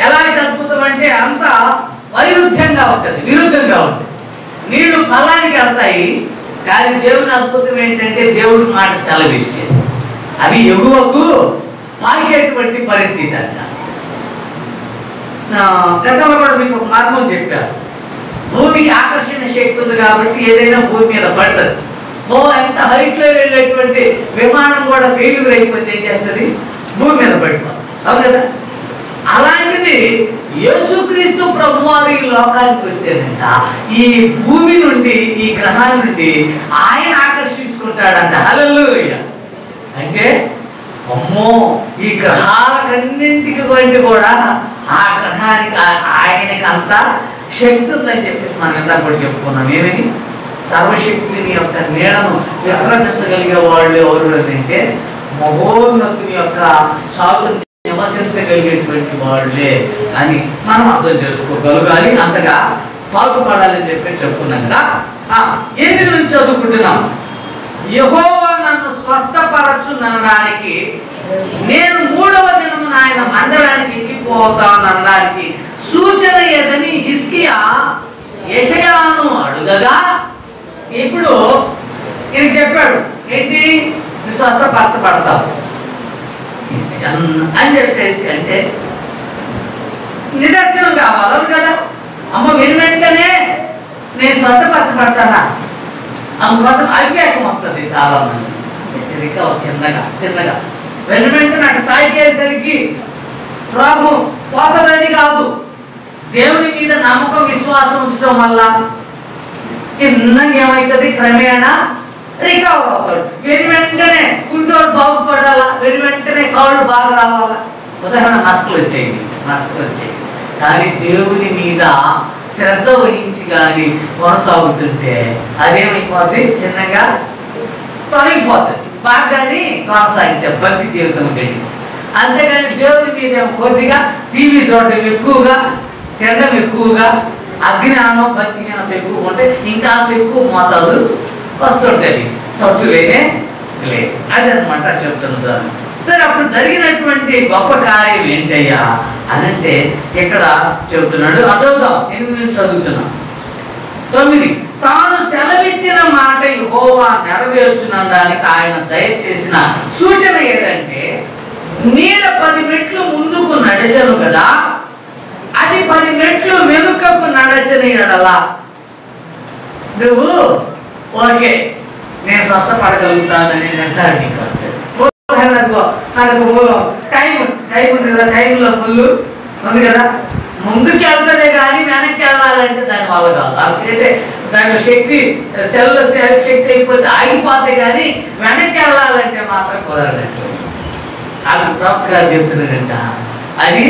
ఎలాంటి అద్భుతం అంటే అంత వైరుధ్యంగా ఉంటుంది, విరుద్ధంగా ఉంటుంది. నీళ్లు ఫలానికి వెళ్తాయి, కానీ దేవుని అద్భుతం ఏంటంటే దేవుడి మాట సెలవిస్తే అవి ఎగువకు పాకేటువంటి పరిస్థితి అంట. గతంలో కూడా మీకు ఒక మార్గం చెప్పారు, భూమికి ఆకర్షణ శక్తి ఉంది కాబట్టి ఏదైనా భూమి మీద పడుతుంది. ఎంత హైట్లో వెళ్ళేటువంటి విమానం కూడా ఫెయిల్యూర్ అయిపోతే ఏం చేస్తుంది, భూమి మీద పడిపోతుంది. అవును కదా, అలాంటిది యేసుక్రీస్తు ప్రభువారు ఈ లోకానికి వస్తేనంట ఈ భూమి నుండి, ఈ గ్రహాల నుండి ఆయన ఆకర్షించుకుంటాడంట. హల్లెలూయా. అంటే అమ్మో ఈ గ్రహాలకన్నింటికి వంటి కూడా ఆ గ్రహానికి ఆయనకి అంత శక్తి ఉందని చెప్పేసి మనం ఎంత కూడా చెప్పుకున్నాం. ఏమని? సర్వశక్తిని యొక్క నీడను విశ్రమించగలిగే వాళ్ళు ఎవరు అంటే మహోన్నతుని యొక్క చాటుని నివసించగలిగేటువంటి వాళ్ళే అని మనం అర్థం చేసుకోగలగాలి, అంతగా పాటుపడాలని చెప్పి చెప్పుకున్నాం కదా. 8 నుంచి చదువుకుంటున్నాం. యెహోవా నన్ను స్వస్థపరచుననడానికి నేను 3వ దినమున ఆయన మందిరానికి ఎక్కిపోతాననడానికి సూచన ఏదని హిజ్కియా యెషయాను అడుగగా ఇప్పుడు ఈయన చెప్పాడు, ఏంటి? స్వస్థపరచబడతావు అని చెప్పేసి, అంటే నిదర్శనం కావాలి కదా. అమ్మ వెంటనే నేను స్వస్థపరచబడతానా కొంత అవివేకం వస్తుంది చాలా మంది. హెచ్చరిక చిన్నగా వెంటనే అటు తాకేసరికి ప్రభు పోతుందని కాదు, దేవుని మీద నమ్మకం విశ్వాసం ఉంచడం వల్ల చిన్నగా ఏమవుతుంది, క్రమేణా రికవర్ అవుతాడు. వెంటనే కుంటోడు బాగుపడాలా, వెంటనే కాళ్ళు బాగా రావాలా. ఉదాహరణ మస్కులు వచ్చాయి కానీ దేవుని మీద శ్రద్ధ వహించి కానీ కొనసాగుతుంటే అదేమైపోద్ది, చిన్నగా తొలగిపోతుంది. బాగానే కొనసాగితే భక్తి జీవితం గడిస్తే. అంతేగాని దేవుని మీద కొద్దిగా టీవీ చూడటం ఎక్కువగా, తినడం ఎక్కువగా, అజ్ఞానం భక్తిహీనత ఎక్కువ ఉంటే ఇంకాస్త ఎక్కువ మోతాదు వస్తుంటుంది. చచ్చులేనే లేదు. అదనమాట చెప్తున్నారు. సరే, అప్పుడు జరిగినటువంటి గొప్ప కార్యం ఏంటయ్యా అని అంటే ఇక్కడ చెబుతున్నాడు. చదువుదాం. 8 నుంచి చదువుతున్నాం. 9 తాను సెలవిచ్చిన మాట యెహోవా నెరవేర్చునడానికి ఆయన దయచేసిన సూచన ఏదంటే, నీడ 10 మెట్లు ముందుకు నడిచను కదా, అది 10 మెట్లు వెనుకకు నడచని ఎడలా నువ్వు ఓకే నేను స్వస్థపడగలుగుతానని నిర్ధారణ నీకు వస్తుంది. టైం ఉంది కదా, టైంలో ముళ్ళు ఉంది కదా, ముందుకు వెళ్తానే కానీ వెనక్కి వెళ్ళాలంటే దాని వల్ల కాదు. అందుకైతే దాని సెల్లో శక్తి అయిపోతే ఆగిపోతే కానీ వెనక్కి వెళ్ళాలంటే మాత్రం కుదరదండి. అది ప్రవక్త గారు చెప్తున్నాడంట. అది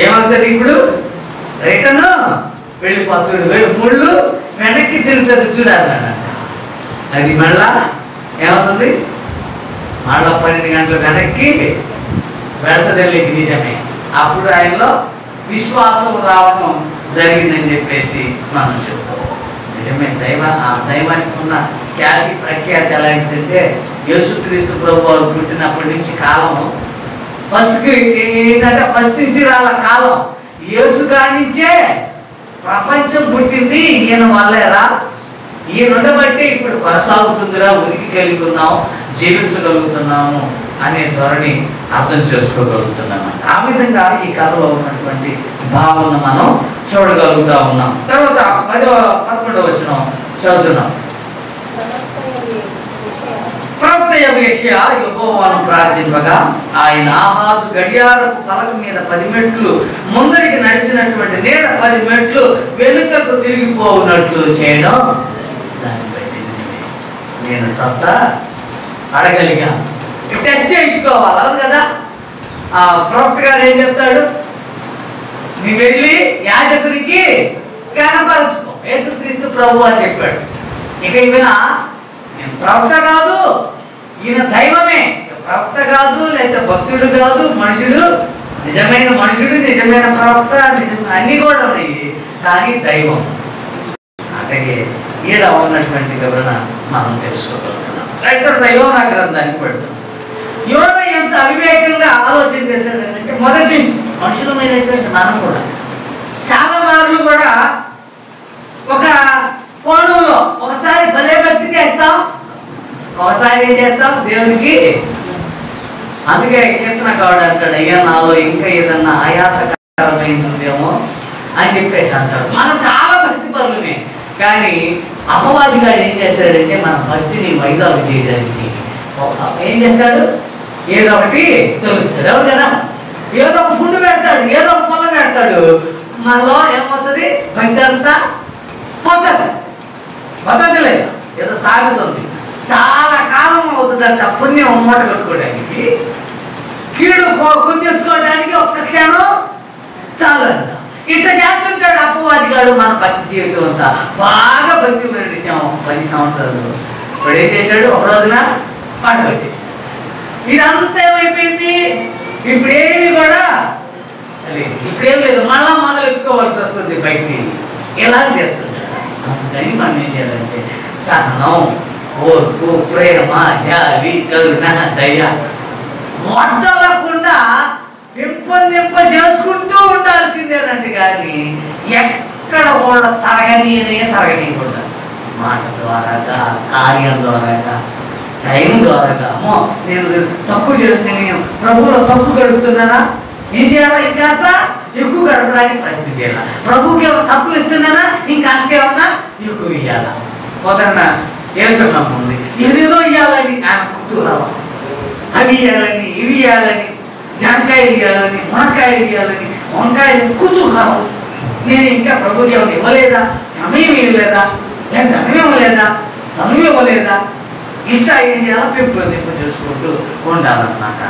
ఏమవుతుంది, ఇప్పుడు రిటర్న్ వెళ్ళిపోతుంది, ముళ్ళు వెనక్కి తిరుగుతుంది చూడాలన్నట. అది మళ్ళా ఏమవుతుంది, మళ్ళా 12 గంటల వెనక్కి వెళ్తుంది. నిజమే. అప్పుడు ఆయనలో విశ్వాసం రావడం జరిగిందని చెప్పేసి మనం చెప్తాం. నిజమే. దైవానికి ఉన్న ఖ్యాతి ప్రఖ్యాతి ఎలాంటిదంటే, యేసుక్రీస్తు ప్రభువు పుట్టినప్పటి నుంచి కాలం ఫస్ట్ నుంచి రాల కాలం. యేసు కానించే ప్రపంచం పుట్టింది ఈయన వల్లేరా, ఈయన ఉండబట్టి ఇప్పుడు కొనసాగుతుందిరా, ఉనికి కలిగి ఉన్నాము, జీవించగలుగుతున్నాము అనే ధోరణి అర్థం చేసుకోగలుగుతున్నాం. ఆ విధంగా ఈ కథలో ఉన్నటువంటి భావన మనం చూడగలుగుతా ఉన్నాం. తర్వాత 11వ వచనం చదువుతున్నాం. ప్రవక్త యెషయా యెహోవాను ప్రార్థింపగా ఆయన ఆహాజు గడియారపు పలక మీద 10 మెట్లు ముందరికి నడిచినటువంటి నీడ 10 మెట్లు వెనుకకు తిరిగిపోవునట్లు చేయడం. దాన్ని బట్టి నిజమే నేను స్వస్థ అడగలిగా. టెస్ట్ చేయించుకోవాలి, అవును కదా. ప్రవక్త గారు ఏం చెప్తాడు, నీ వెళ్ళి యాజకునికి కనపరచుకో, యేసుక్రీస్తు ప్రభువు అని చెప్పాడు. ఇక ఈయన నేను ప్రవక్త కాదు, ఈయన దైవమే. ప్రవక్త కాదు, లేదా భక్తుడు కాదు, మనుషుడు, నిజమైన మనుషుడు, నిజమైన ప్రవక్త, అన్నీ కూడా ఉన్నాయి, కానీ దైవం. అలాగే ఈడ ఉన్నటువంటి వివరణ మనం తెలుసుకోగలుగుతున్నాం. రైటర్ యోనా గ్రంథానికి పెడుతున్నాం. యోనా ఎంత అవివేకంగా ఆలోచన చేశాడంటే, మొదటి నుంచి మనుషులమైనటువంటి మనం కూడా చాలా మార్లు కూడా ఒక కోణంలో ఒకసారి భలే భక్తి చేస్తాం, ఒకసారి ఏం చేస్తాం దేవునికి. అందుకే కీర్తనకారుడు అంటాడు, అయ్యా నాలో ఇంకా ఏదన్నా ఆయాసకరమైందేమో అని చెప్పేసి అంటాడు. మనం చాలా భక్తి పరులమే, కానీ అపవాదిగాడు ఏం చేస్తాడంటే మన భక్తిని వైదాలు చేయడానికి ఏం చేస్తాడు, ఏదో ఒకటి తెలుస్తాడు, అవును కదా. ఏదో ఒక ఫుడ్ పెడతాడు, ఏదో ఒక పొలం పెడతాడు, మనలో ఏమవుతుంది, భక్తి అంతా పోతుంది. పద్ధతి లేదు, ఏదో సాగుతుంది, చాలా కాలం అవుతుందంట పుణ్యం మూట కట్టుకోవడానికి. కీడు కుందించుకోవడానికి ఒక్క క్షణం చాలు అంట. ఇట్లా చేస్తుంటాడు అపవాదిగాడు. మన భక్తి జీవితం అంతా బాగా భక్తిలో నడిచాము 10 సంవత్సరాలు. వాడు ఏం చేశాడు? ఒక రోజున పాడగొట్టేశాడు. ఇదంతా ఏమైపోయింది? ఇప్పుడేమి కూడా లేదు, ఇప్పుడేం లేదు, మళ్ళా మొదలు ఎత్తుకోవాల్సి వస్తుంది బయటికి. ఎలా చేస్తుంటాడు? అందుకని మనం ఏం చేయాలంటే సహనం, ఓర్పు, ప్రేమ, జాలి, కరుణ, దయ వదలకుండా నింప చేసుకుంటూ ఉండాల్సిందేనండి. కానీ ఎక్కడ కూడా తరగనీయకూడదు. మాట ద్వారాగా, కార్యం ద్వారాగా, టైం ద్వారాగా. అమ్మో నేను తక్కువ చేస్తున్నాను, నేను ప్రభువులో తక్కువ గడుపుతున్నానా, ఏం చేయాలా? ఇంకాస్త ఎక్కువ గడపడానికి ప్రయత్నం చేయాలా? ప్రభువుకి ఏమైనా తక్కువ ఇస్తున్నానా, ఇంకాస్త ఏమన్నా ఎక్కువ ఇవ్వాలా? మొదట ఏసమ్మ ఉంది, ఏదేదో ఇవ్వాలని ఆమె కుతూహలం. అవి ఇవ్వాలని, ఇవి ఇవ్వాలని, జాంకాయలు ఇవ్వాలని, మునక్కాయలు ఇవ్వాలని, వంకాయలు కుతూహలం. నేను ఇంకా ప్రభుకి ఏమైనా ఇవ్వలేదా, సమయం ఇవ్వలేదా, లేక ధనం ఇవ్వలేదా, తను ఇవ్వలేదా, ఇట్లా ఏం చేయాలో పెంపు చూసుకుంటూ ఉండాలన్నమాట.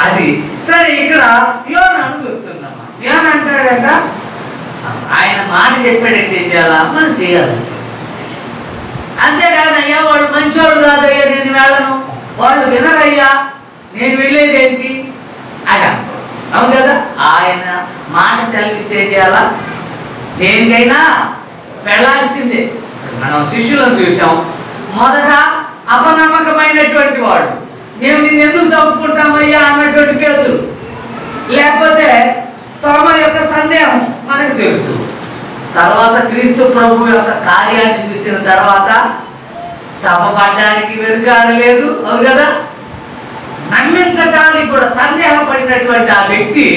అది సరే. ఇక్కడ యోనాను చూస్తున్నామా? యోనా అంటాడంట, ఆయన మాట చెప్పాడంటే ఏం చేయాలా? మనం చేయాలి. అంతేకాదు అయ్యా వాళ్ళు మంచివాళ్ళు కాదయ్యా నేను వెళ్ళను, వాళ్ళు వినరయ్యా నేను వెళ్ళేదేంటి అని. అవును కదా? ఆయన మాట సెలవిస్తే చేయాలా? దేనికైనా వెళ్ళాల్సిందే. మనం శిష్యులను చూసాం. మొదట అపనమ్మకమైనటువంటి వాడు, మేము నిన్ను ఎందుకు చంపుకుంటామయ్యా అన్నటువంటి పేతురు. లేకపోతే తోమ యొక్క సందేహం మనకు తెలుసు. తర్వాత క్రీస్తు ప్రభు యొక్క కార్యాన్ని చూసిన తర్వాత చంపబడ్డానికి వెనుకాడలేదు. అవును కదా? నమ్మించడానికి కూడా సందేహపడినటువంటి ఆ వ్యక్తి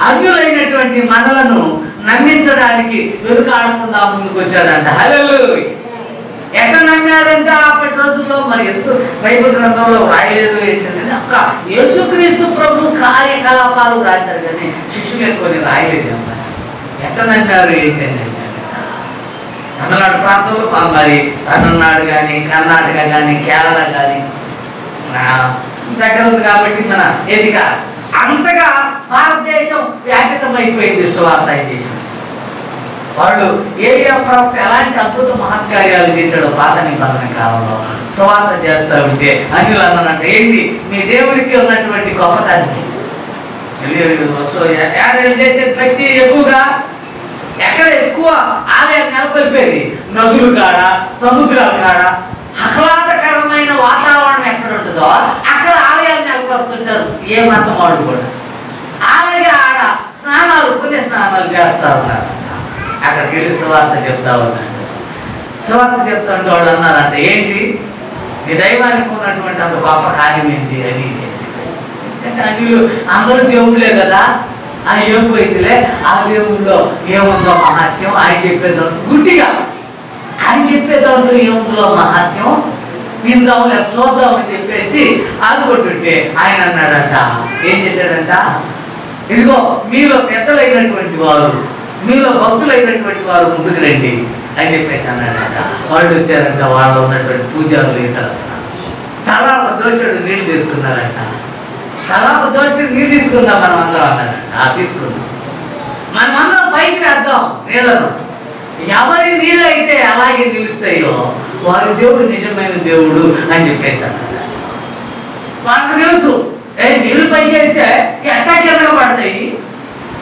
అన్యులైనటువంటి మనలను నమ్మించడానికి వెనుకాడకుండా ముందుకు వచ్చాడంట. హల్లెలూయా. ఎక్కడ నమ్మారంట అప్పటి రోజుల్లో? మరి ఎందుకు బైబిల్ గ్రంథంలో రాయలేదు ఏంటంటే ఒక్క యేసుక్రీస్తు ప్రభు కార్యకలాపాలు రాశారు, కానీ శిష్యులు కొన్ని రాయలేదు. అమ్మాయి ఎక్కడ నమ్మారు ఏంటంటే తమిళనాడు ప్రాంతంలో, మరి తమిళనాడు కానీ, కర్ణాటక కానీ, కేరళ కానీ దగ్గర ఉంది కాబట్టి మన ఎదిక అంతగా భారతదేశం వ్యాపితమైపోయింది సువార్త చేసిన వాళ్ళు. ఏలియా ప్రవక్త ఎలాంటి అద్భుత మహత్కార్యాలు చేశాడో పాత నిబంధన కాలంలో సువార్త చేస్తూ ఉంటే అన్యులు అన్నారంట, ఏంటి మీ దేవుడికి ఉన్నటువంటి గొప్పతనం? ఏడాది చేసే వ్యక్తి ఎక్కువగా ఎక్కడ ఎక్కువ ఆలయం నెలకొల్పేది? నదులు కాడ, సముద్రాల కాడ ఆహ్లాదకరమైన వాతావరణం ఎక్కడ ఉంటుందో అక్కడ ఆలయాలు నెలకొల్పుతుంటారు. ఏ మతం వాళ్ళు కూడా అలాగే ఆడ స్నానాలు, పుణ్య స్నానాలు చేస్తూ ఉన్నారు. అక్కడికి వెళ్ళి సువార్త చెప్తా ఉన్నాడు. సువార్త చెప్తా ఉంటే వాళ్ళు అన్నారంటే, ఏంటి నీ దైవానికి ఉన్నటువంటి అంత గొప్ప కార్యం ఏంటి అని చెప్పేసి. ఎందుకంటే అన్యులు అందరూ దేవుళ్ళే కదా, ఆ ఏం పోయిందిలే, ఆ దేవుళ్ళలో ఏముందో మహాత్యం ఆయన చెప్పేదాం గుడ్డిగా, ఆయన చెప్పేదాంట్లో ఏముందో మహాత్యం విందాం లేక చూద్దాం అని చెప్పేసి అనుకుంటుంటే ఆయన అన్నాడంట, ఏం చేశాడంట, ఇదిగో మీలో పెద్దలైనటువంటి వారు, మీలో భక్తులైనటువంటి వారు ముందుకు రండి అని చెప్పేసి అన్నాడంట. వాళ్ళు వచ్చారంట, వాళ్ళు ఉన్నటువంటి పూజారులు ఇతర తలా ఒక దోశడు నీళ్ళు తీసుకున్నారంట. తలా ఒక దోశడు నీళ్ళు తీసుకుందాం మనం అందరం అన్నాడంట. తీసుకుందాం, మనమందరం పైకి వేద్దాం నీళ్ళను. ఎవరి నీళ్ళు అయితే అలాగే నిలుస్తాయో వారి దేవుడు నిజమైన దేవుడు అని చెప్పేసి అన్నాడు. వాళ్ళకి తెలుసు, నీళ్ళు పైకి అయితే ఎట్టా కింద పడతాయి,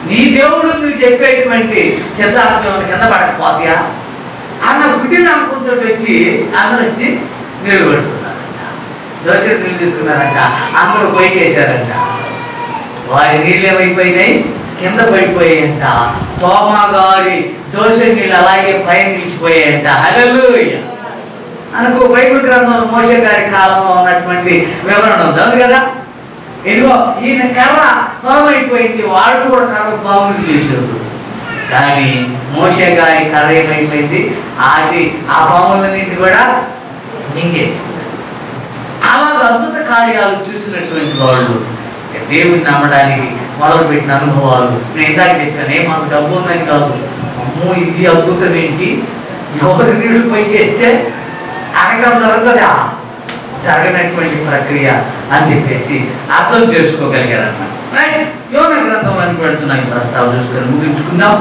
నీ దేవుడు నువ్వు చెప్పేటువంటి సిద్ధాంతం కింద పడకపోతాయా అన్న గుడ్డిని నమ్ముకుంటూ వచ్చి అందరూ వచ్చి నీళ్ళు పట్టుకున్నారంట. దోశ నీళ్ళు తీసుకున్నారంట. అందరూ పైకి వేసారంట. వారి నీళ్ళు ఏమైపోయినాయి? కింద పడిపోయాయంట. తోమా గారి దోశ నీళ్ళు అలాగే పైన నిలిచిపోయాయంట. హల్లెలూయా. మనకు బైబిల్ గ్రంథంలో మోషే గారి కాలంలో ఉన్నటువంటి వివరణ ఉంది కదా. ఇదిగో ఈయన కర్ర పామైపోయింది, వాళ్ళు కూడా కర్ర పాములు చేశారు. కానీ మోషే గారి కర్ర ఏమైపోయింది? ఆ పాములన్నింటి కూడా మింగేసింది. అలాగ అద్భుత కార్యాలు చూసినటువంటి వాళ్ళు దేవుని నమ్మడానికి మొదలుపెట్టిన అనుభవాలు. నేను ఇందాక చెప్పాను, మాకు డబ్బు ఉందని కాదు, అమ్మో ఇది అద్భుతం ఏంటి, ఎవరి నీళ్ళు పైకేస్తే అడగడం జరుగుతుందా? జరగనటువంటి ప్రక్రియ అని చెప్పేసి అర్థం చేసుకోగలిగారు అన్నమాట. రైట్, యోనా గ్రంథం అని పెడుతున్నా ఈ ప్రస్తావన చూసుకొని ముగించుకుందాం.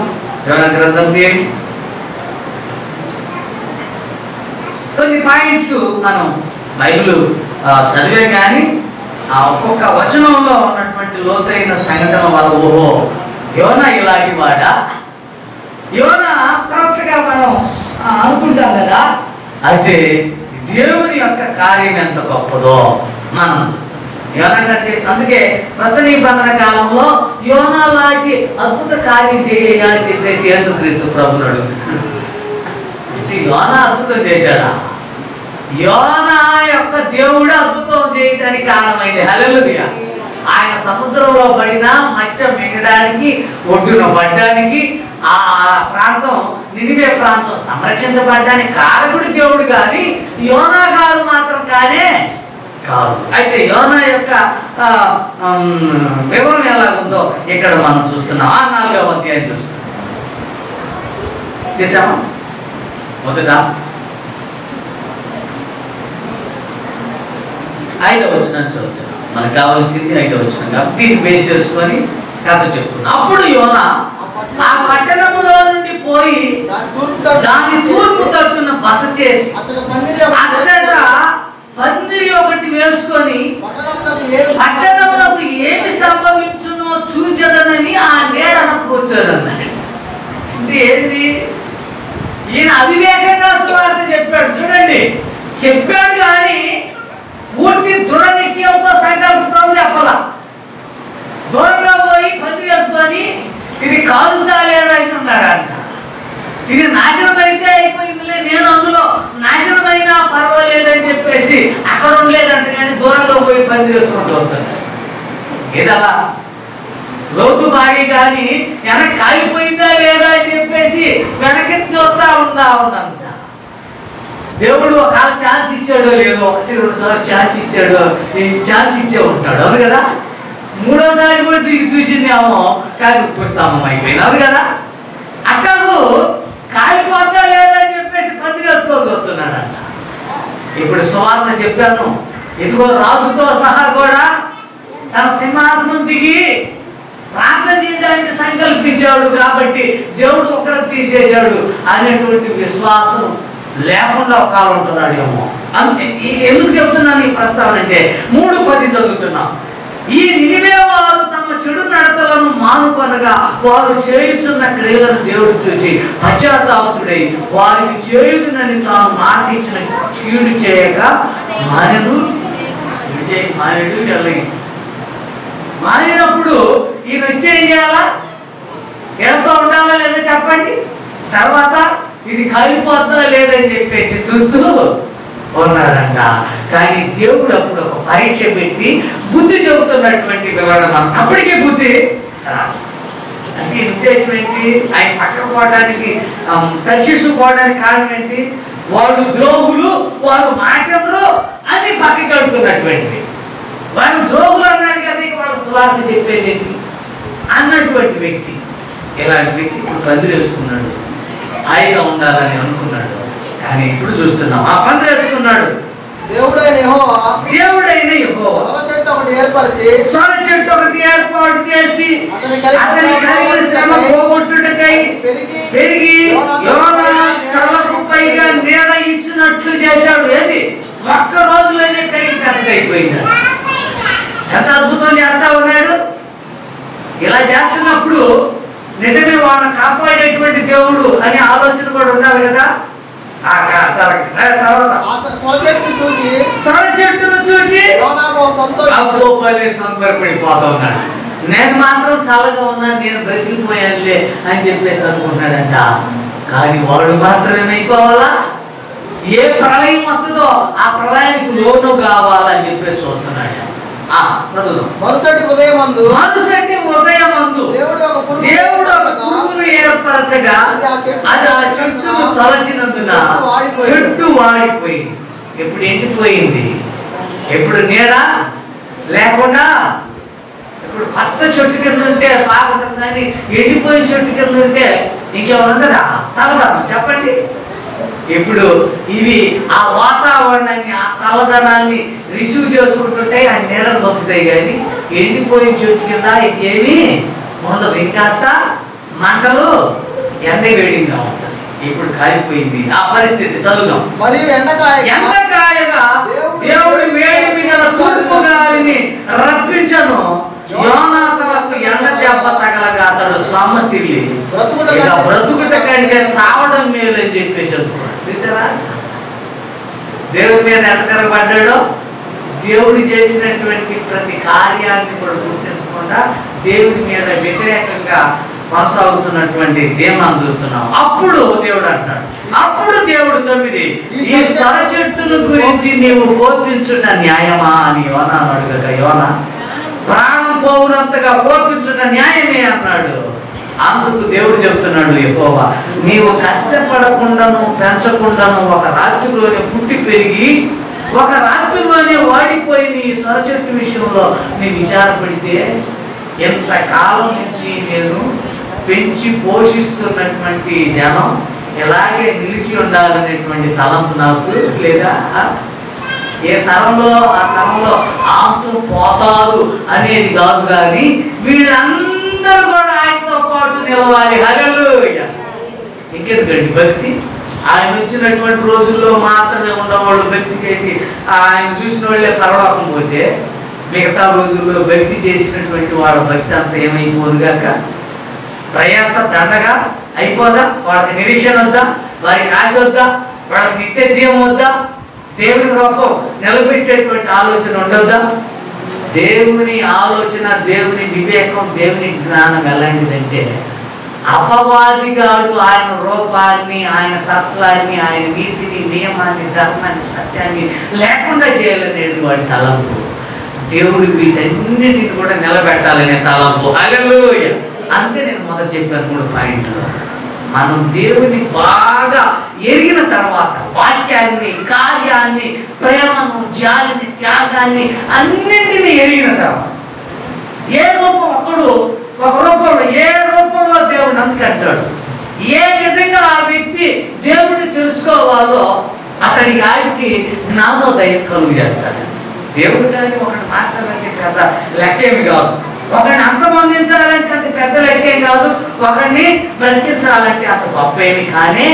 యోనా గ్రంథం ఏంటి? కొన్ని పాయింట్స్ మనం బైబిల్ చదివే కానీ ఆ ఒక్కొక్క వచనంలో ఉన్నటువంటి లోతైన సంఘటన వల్ల ఓహో యోనా ఇలాంటి వాడా, యోనా ప్రవక్తగా మనం అనుకుంటాం కదా, అయితే దేవుని యొక్క కార్యం ఎంత గొప్పదో మనం చూస్తాం. యోనా గారు చేసిన, అందుకే కొత్త నిబంధన కాలంలో యోనా లాంటి అద్భుత కార్యం చేయాలని చెప్పేసి యేసుక్రీస్తు ప్రభువుని అడుగుతున్నాడు. యోనా అద్భుతం చేశాడా? యోనా యొక్క దేవుడు అద్భుతం చేయడానికి కారణమైంది. హల్లెలూయా. ఆయన సముద్రంలో పడినా మత్స్య మింగడానికి, ఒడ్డున పడ్డానికి, ఆ ప్రాంతం నినివే ప్రాంతం సంరక్షించబడ్డానికి కారకుడు దేవుడు కానీ యోనా గారు మాత్రం కానే కాదు. అయితే యోనా యొక్క వివరణ ఎలాగుందో ఇక్కడ మనం చూస్తున్నాం. ఆ 4వ అధ్యాయం చూస్తున్నాం. చేసామా? మొదట 5వ వచనం చదువుతున్నాం. మనకు కావాల్సింది 5వ వచనం కాబట్టి దీన్ని బేస్ చేసుకొని కథ చెప్పుకున్నాం. అప్పుడు యోనా ఆ పట్టణములో నుండి పోయి దాని తూర్పు తట్టున బస చేసి అచ్చట పందిరి ఒకటి వేసుకొని పట్టణములకు ఏమి సంభవించునో చూచదనని ఆ నీడన కూర్చోదన్నాడు. అంటే ఏంటి? ఈయన అవివేకంగా సువార్త చెప్పాడు. చూడండి, చెప్పాడు కానీ పూర్తి దృఢ నిశ్చయంతో సంకల్పంతో చెప్పాల. దూరంగా పోయి పందిరి వేసుకొని ఇది కాలుతా లేదా అని ఉన్నాడు అంట. ఇది నాశనం అయితే అయిపోయిందిలే, నేను అందులో నాశనమైనా పర్వాలేదని చెప్పేసి అక్కడ ఉండలేదంట. కానీ దూరంగా పోయి పందిరి వేసుకొని చూస్తాడు. ఏదలా లోతు బాగి కానీ వెనక్కి కాలిపోయిందా లేదా అని చెప్పేసి వెనక్కి చూస్తా ఉందంట. దేవుడు ఒకవేళ ఛాన్స్ ఇచ్చాడో లేదో, 1-2 సార్లు ఛాన్స్ ఇచ్చాడో, ఛాన్స్ ఇచ్చే ఉంటాడు. అవును కదా? 3వసారి కూడా తిరిగి చూసిందేమో కానీ ఉప్పుస్తామం అయిపోయింది. అవును కదా? అట్టకు కాలిపోతా లేదని చెప్పేసి పందిరి వేసుకొని చూస్తున్నాడంట. ఇప్పుడు సువార్త చెప్పాను, ఇదిగో రాజుతో సహా కూడా తన సింహాసనం దిగి ప్రార్థన చేయడానికి సంకల్పించాడు కాబట్టి దేవుడు ఒకరికి తీసేశాడు అనేటువంటి విశ్వాసం లేకుండా ఒక కాలం ఉంటున్నాడేమో. ఎందుకు చెప్తున్నాను ఈ ప్రస్తావన అంటే 3:10 చదువుతున్నాం. ఈ నినివే వారు తమ చెడు నడతలను మానుకొనగా వారు చేయుచున్న క్రియలను దేవుడు చూచి పశ్చాత్తాపుడై వారికి చేయునని తాను మాట ఇచ్చిన కీడు చేయక మానినప్పుడు ఈయన వచ్చి ఏం చేయాలా? ఎడతో ఉండాలా లేదా చెప్పండి. తర్వాత ఇది కాలిపోతుందా లేదని చెప్పేసి చూస్తూ ఉన్నారంట. కానీ దేవుడు అప్పుడు ఒక పరీక్ష పెట్టి బుద్ధి చెబుతున్నటువంటి వివరణ మనం అప్పటికే బుద్ధి అంటే ఉద్దేశం ఏంటి? ఆయన పక్కకు పోవడానికి తర్షీషు పోవడానికి కారణం ఏంటి? వాళ్ళు ద్రోహులు, వారు మాటలు అని పక్కకి అడుగుతున్నటువంటి వాళ్ళు ద్రోహులు అన్నాడు కదా, వాళ్ళకి సువార్త చెప్పేది అన్నటువంటి వ్యక్తి. ఇలాంటి వ్యక్తి ఇప్పుడు పందిరి వేసుకున్నాడు, హాయిగా ఉండాలని అనుకున్నాడు. కానీ ఇప్పుడు చూస్తున్నాం ఆ పందిరి వేసుకున్నాడు. దేవుడైన యెహోవా సొర చెట్టు ఒకటి ఏర్పాటు చేసి అతని కలిగిన శ్రమ పోగొట్టుటకై పెరిగి యోనా తలకు పైగా నీడ ఇచ్చినట్లు చేశాడు. ఏది? ఒక్క రోజులోనే పెరిగి పెద్దగైపోయింది. ఎంత అద్భుతం చేస్తా ఉన్నాడు. ఇలా చేస్తున్నప్పుడు నిజమే వాళ్ళని కాపాడేటువంటి దేవుడు అనే ఆలోచన కూడా ఉండాలి కదా. సొర చెట్టును చూచి సంబరపడిపోతా ఉన్నాడు. నేను మాత్రం చల్లగా ఉన్నాను, నేను బ్రతికిపోయానులే అని చెప్పేసి అనుకుంటున్నాడంట. కానీ వాడు మాత్రం ఏమైపోవాలా? ఏ ప్రళయం వస్తుందో ఆ ప్రళయానికి లోను కావాలని చెప్పేసి చూస్తున్నాడు. చదువు. మరుసటి ఉదయమందు దేవుడు ఒక పురుగును ఏర్పరచగా అది ఆ చెట్టును తలచినందున చెట్టు వాడిపోయింది. ఎప్పుడు ఎండిపోయింది? ఎప్పుడు నీడ లేకుండా, ఇప్పుడు పచ్చ చెట్టు కింద ఉంటే బాగుంటుంది కానీ ఎండిపోయిన చెట్టు కింద ఉంటే ఇంకేమైనా ఉండదా? చల్లదాం చెప్పండి. ఇప్పుడు ఇవి ఆ వాతావరణాన్ని, ఆ చల్లదనాన్ని రిసీవ్ చేసుకుంటుంటాయి, ఆ నీడలు పంపుతాయి. కానీ ఎండిపోయిన చెట్టు కింద ఇంకేమీ ఉండదు. ఇంకాస్త మంటలు ఎండ వేడిగా ఉంటుంది. ఇప్పుడు కాలిపోయింది ఆ పరిస్థితి. చదువుదాం. మరియు ఎండకాయగా దేవుడు వేడిమి గల తూర్పు గాలిని రప్పించను. యోనాతలకు ఎండ దెబ్బ తగలగా అతడు సొమ్మసిల్లి ఇక బ్రతుకుట కంటే చావడం మేలు అని చెప్పేసి చూసారా దేవుడి మీద ఎంత తిరగబడ్డాడో. దేవుడు చేసినటువంటి ప్రతి కార్యాన్ని కూడా గుర్తించకుండా దేవుడి మీద వ్యతిరేకంగా కొనసాగుతున్నటువంటి దేమం అందుతున్నాం. అప్పుడు దేవుడు అంటాడు, అప్పుడు దేవుడు 9 ఈ సొర చెట్టును గురించి నీవు కోపించుట న్యాయమా అని యోనా అడుగక, యోనా ప్రాణం పోవునంతగా కోపించుట న్యాయమే అన్నాడు. అందుకు దేవుడు చెప్తున్నాడు, యెహోవా నీవు కష్టపడకుండాను పెంచకుండాను ఒక రాత్రిలోనే పుట్టి పెరిగి ఒక రాత్రిలోనే వాడిపోయిన ఈ సొర చెట్టు విషయంలో నీ విచారపడితే ఎంతకాలం నుంచి నేను పెంచి పోషిస్తున్నటువంటి జనం ఇలాగే నిలిచి ఉండాలనేటువంటి తలంపు నాకు లేదా? ఏ తరంలో ఆ తరంలో ఆంతులు పోతారు అనేది కాదు, కానీ వీళ్ళందరూ కూడా ఆయనతో పాటు నిలవాలి. హల్లెలూయా. ఇంకెందుకండి భక్తి? ఆయన వచ్చినటువంటి రోజుల్లో మాత్రమే ఉన్నవాళ్ళు భక్తి చేసి ఆయన చూసిన వాళ్ళే పరలోకం పోతే మిగతా రోజుల్లో భక్తి చేసినటువంటి వాళ్ళ భక్తి అంతా ఏమైపోదుగాక ప్రయాస దండగా అయిపోదా? వాళ్ళకి నిరీక్షణ వద్దా? వారికి ఆశ వద్దా? వాళ్ళకి నిత్య జీవం వద్దా? దేవుని రూపం నిలబెట్టేటువంటి ఆలోచన ఉండొద్దా? దేవుని ఆలోచన, దేవుని వివేకం, దేవుని జ్ఞానం ఎలాంటిదంటే అపవాదిగాడు ఆయన రూపాన్ని, ఆయన తత్వాన్ని, ఆయన నీతిని, నియమాన్ని, ధర్మాన్ని, సత్యాన్ని లేకుండా చేయాలనేది వాడి తలంపు. దేవుడు వీటన్నిటిని కూడా నిలబెట్టాలనే తలంపు. హల్లెలూయా. అంతే నేను మొదట చెప్పాను 3 పాయింట్లు. మనం దేవుని బాగా ఎరిగిన తర్వాత వాక్యాన్ని, కార్యాన్ని, ప్రేమను, జాలిని, త్యాగాన్ని అన్నింటినీ ఎరిగిన తర్వాత ఏ రూపం ఒక రూపంలో ఏ రూపంలో దేవుడు అందుకంటాడు. ఏ విధంగా ఆ వ్యక్తి దేవుడిని తెలుసుకోవాలో అతడికి ఆడికి జ్ఞానోదయం కలుగు చేస్తాడు. దేవుడు కానీ ఒకటి మార్చాలంటే పెద్ద లెక్కేమి కాదు, ఒకరిని అంతమొందించాలంటే అంత పెద్ద లెక్కేం కాదు, ఒకరిని బ్రతికించాలంటే అంత గొప్ప ఏమి కానే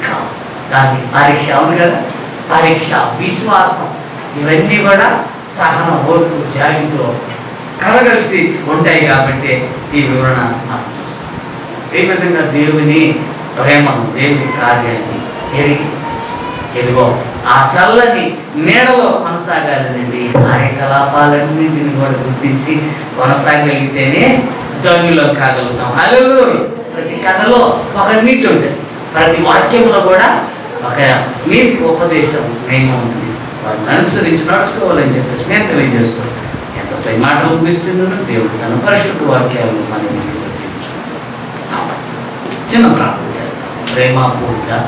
కాదు. కానీ పరీక్ష అవును కదా, పరీక్ష, విశ్వాసం ఇవన్నీ కూడా సహనం, ఓర్పు, జాలితో కలగలిసి ఉంటాయి. కాబట్టి ఈ వివరణ మనం చూస్తాం. ఏ విధంగా దేవుని ప్రేమను, దేవుని కార్యాన్ని ఎరిగి ఎదుగో ఆ చల్లని నీడలో కొనసాగాలనండి. కార్యకలాపాలన్నింటిని కూడా గుర్తించి కొనసాగలిగితేనే ధన్యులో కాగలుగుతాం. హల్లెలూయా. ప్రతి కథలో ఒక నీతి ఉంటుంది, ప్రతి వాక్యంలో కూడా ఒక నీతి ఉపదేశం నియమం ఉంటుంది. వారిని అనుసరించి నడుచుకోవాలని చెప్పేసి నేను తెలియజేస్తూ ఎంతతో ఈ మాట ముగిస్తున్నాను. దేవుడు తన పరిశుద్ధ వాక్యాలను మనం చిన్న ప్రార్థన చేస్తాం. ప్రేమపూర్తిగా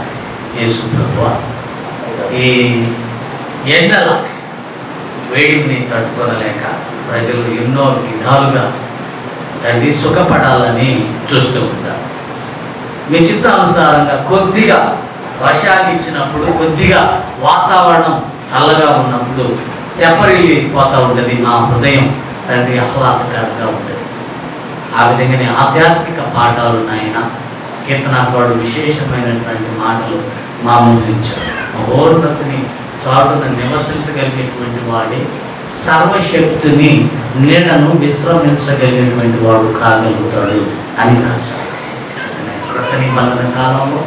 యేసు ప్రభువా, ఈ ఎండల వేడిని తట్టుకోలేక ప్రజలు ఎన్నో విధాలుగా దాన్ని సుఖపడాలని చూస్తూ ఉంటారు. మీ చిత్తానుసారంగా కొద్దిగా వర్షాలు ఇచ్చినప్పుడు, కొద్దిగా వాతావరణం చల్లగా ఉన్నప్పుడు తెప్పరిల్లిపోతూ ఉంటుంది నా హృదయం. తండ్రి ఆహ్లాదకరంగా ఉంటుంది. ఆ విధంగానే ఆధ్యాత్మిక పాఠాలు నాయన కీర్తనాకారుడు విశేషమైనటువంటి మాటలు మా ముందుంచాడు. మహోన్నతిని చాటున నివసించగలిగేటువంటి వాడే సర్వశక్తిని నీడను విశ్రమించగలిగినటువంటి వాడు కాగలుగుతాడు అని రాశాడు. కృత నిబంధన కాలంలో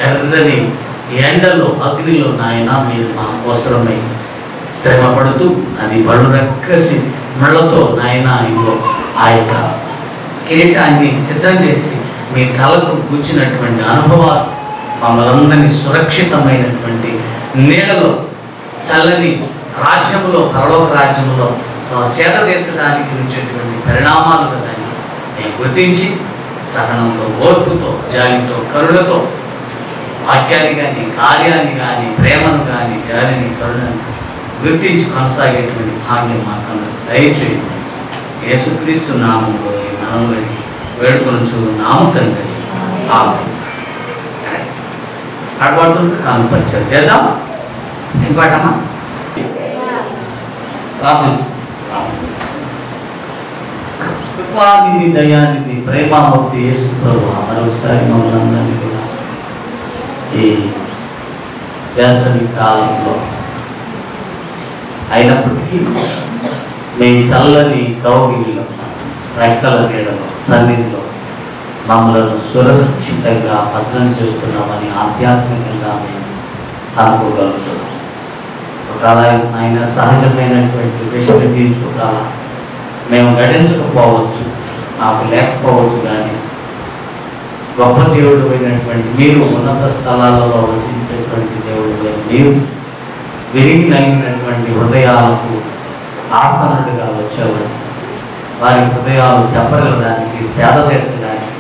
ఎర్రని ఎండలో, అగ్నిలో నాయన మీరు మా కోసమై శ్రమ పడుతూ అది బళ్ళు రక్కసి మళ్ళతో నాయన ఇగో ఆ యొక్క కిరీటాన్ని సిద్ధం చేసి మీ తలకు కూర్చున్నటువంటి అనుభవాలు మమ్మల్ని సురక్షితమైనటువంటి నీడలో, చల్లని రాజ్యంలో, పరలోక రాజ్యంలో సేద తీర్చడానికి వచ్చేటువంటి పరిణామాలుగా దాన్ని నేను గుర్తించి సహనంతో, ఓర్పుతో, జాలితో, కరుణతో వాక్యాన్ని కానీ, కార్యాన్ని కానీ, ప్రేమను కానీ, జాలిని, కరుణను గుర్తించి కొనసాగేటువంటి భాగ్యం మాకన్నా దయచేయండి. యేసుక్రీస్తు నామములో ఈ మనవులని వేడుకొనుచు నామ తండ్రి. ఆమేన్. ఆడబడుతుంటే కనుపరిచారు. చేద్దాం. ఏం పాటమ్మా? ప్రార్థించు. కృపానిధి, దయానిధి, ప్రేమామూర్తి యేసు ప్రభువా, మరొకసారి మమ్మల్ని అందరినీ కూడా ఈ వేసవి కాలంలో అయినప్పటికీ మేము చల్లని కౌగిలిలో, రెక్కల నీడలో, సన్నిధిలో మమ్మల్ని సురక్షితంగా భద్రం చేస్తున్నామని ఆధ్యాత్మికంగా మేము అనుకోగలుగుతున్నాం. ఒకవేళ ఆయన సహజమైనటువంటి ఫెసిలిటీస్ ఒకవేళ మేము గడించకపోవచ్చు, నాకు లేకపోవచ్చు, కానీ గొప్ప దేవుడు అయినటువంటి మీరు, ఉన్నత స్థలాలలో వసించేటువంటి దేవుడు అయిన మీరు విరిగి నలిగినటువంటి హృదయాలకు ఆసనుడిగా వచ్చేవాడు. వారి హృదయాలు దెబ్బగలడానికి, సేద తీర్చడానికి.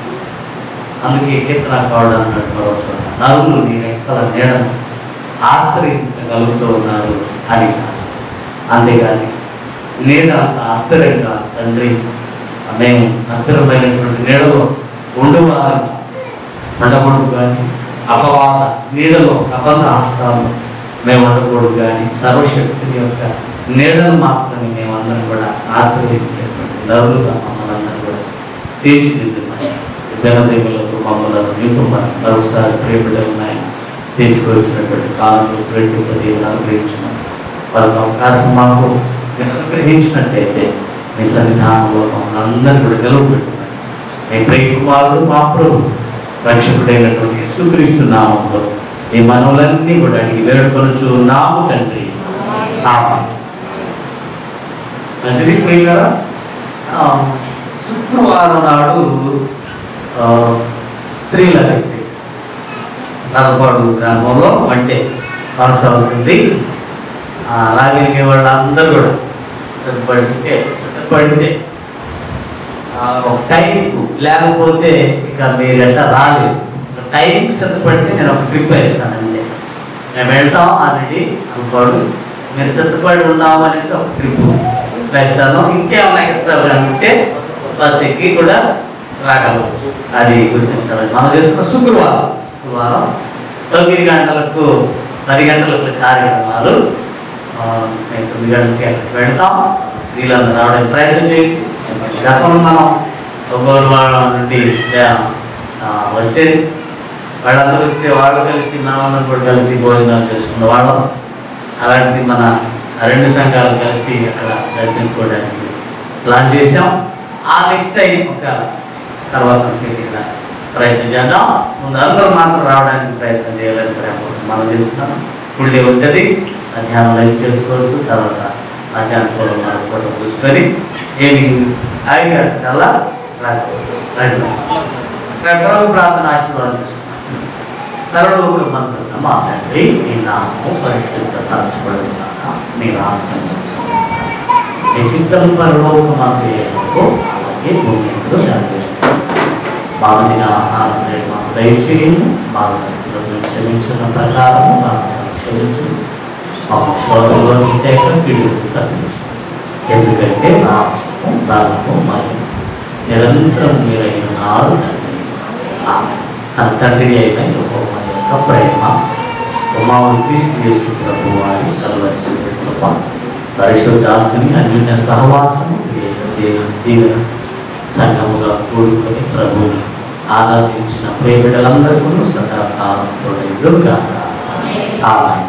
అందుకే కీర్తనకారుడు అన్నట్టు మరోచు నరులు నీ రెక్కల నీడను ఆశ్రయించగలుగుతూ ఉన్నారు అని ఆశ. అంతేగాని నీడ అంత అస్థిరంగా తండ్రి మేము అస్థిరమైనటువంటి నీడలో ఉండువారని ఉండకూడదు, కానీ అపవాద నీడలో అబద్ధ హస్తాలను మేము ఉండకూడదు, కానీ సర్వశక్తుని యొక్క నీడను మాత్రమే మేమందరం కూడా ఆశ్రయించేటువంటి నరులుగా మమ్మల్ని అందరూ కూడా తీర్చిదిద్దుమని దినదేవులకు మమ్మల్ని నింపమని మరొకసారి ప్రియపడుతున్నాయి తీసుకువచ్చినటువంటి కాలంలో ప్రేమ అనుగ్రహించమని వారికి అవకాశం మాకు అనుగ్రహించినట్టయితే మీ సన్నిధానంలో మమ్మల్ని అందరూ కూడా నిలవబెట్టుమని మీ ప్రియ కుమారుడు మా ప్రభు రక్షకుడైనటువంటి యేసుక్రీస్తు నామములో ఈ మనవులన్నీ కూడా అడిగి వేడుకొనుచున్నాము తండ్రి. ఆమేన్. మంచిది ప్రియులారా, శుక్రవారం నాడు స్త్రీల నల్లపాడు గ్రామంలో వంటే కొనసాగుతుంది. రాగలిగే వాళ్ళందరూ కూడా సిద్ధపడితే ఒక టైంకు, లేకపోతే ఇక మీరెట్లా రాలేదు. టైంకి సిద్ధపడితే నేను ఒక ట్రిప్ వేస్తానండి. మేము వెళ్తాం ఆల్రెడీ అనుకోడు, మీరు సిద్ధపడి ఉన్నామని ఒక ట్రిప్ వేస్తాను. ఇంకేమైనా ఎక్స్ట్రా అనుకుంటే బస్ ఎక్కి కూడా రాగలవచ్చు. అది గుర్తించాలి. మనం చేస్తున్న శుక్రవారం 9 గంటలకు 10 గంటలకు కార్యక్రమాలు. మేము 9 గంటలకి అక్కడికి వెళ్తాం. స్త్రీలందరూ రావడానికి ప్రయత్నం చేయండి. గతంలో మనం ఒక్కొక్క నుండి వస్తే వాళ్ళందరూ వస్తే వాళ్ళు కలిసి మనమందరం కూడా కలిసి భోజనాలు చేసుకున్న వాళ్ళం. అలాంటిది మన 2 సంఘాలు కలిసి అక్కడ జరిపించుకోవడానికి ప్లాన్ చేసాం. ఆ నెక్స్ట్ టైం ఒక తర్వాత ప్రయత్నం చేద్దాం. ముందు అందరూ మాత్రం రావడానికి ప్రయత్నం చేయాలని మనం చేస్తున్నాం. ఫుల్ డే ఉంటుంది, మధ్యాహ్నం లంచ్ చేసుకోవచ్చు. తర్వాత మధ్యాహ్నం కూడా మనం ఫోటో చూసుకొని ఏమి 5 గంటల ప్రభు ప్రార్థన ఆశీర్వాదం చేసుకుంటాం. పరలోక మంత్రుల మా తండ్రి, నీ నామము పరిశుద్ధపరచబడుగాక, నీ రాజ్యం నీ చిత్తం పరలోకమందు అలాగే భూమి బాగుంది. ఆహారం మాకు దయచేయండి, బాగా క్షమించిన ప్రకారము మాకు క్షమించు, మాకు శోధంలోకి తేక పిడుగు తప్పించు. ఎందుకంటే రాజ్యము బలము మరియు నిరంతరం మీరైన నారు తండ్రి. తన తండ్రి అయిన యెహోవా యొక్క ప్రేమ, కుమారుడు క్రీస్తు యేసు ప్రభు వారి కలువరి కృప, పరిశుద్ధాత్మని అన్యోన్య సహవాసము దేవుని సంఘముగా కూడుకొని ప్రభువుని ఆరాధించిన ప్రియబిడ్డలందరికీ సదాకాలంతో ఎదురుగా. ఆమేన్.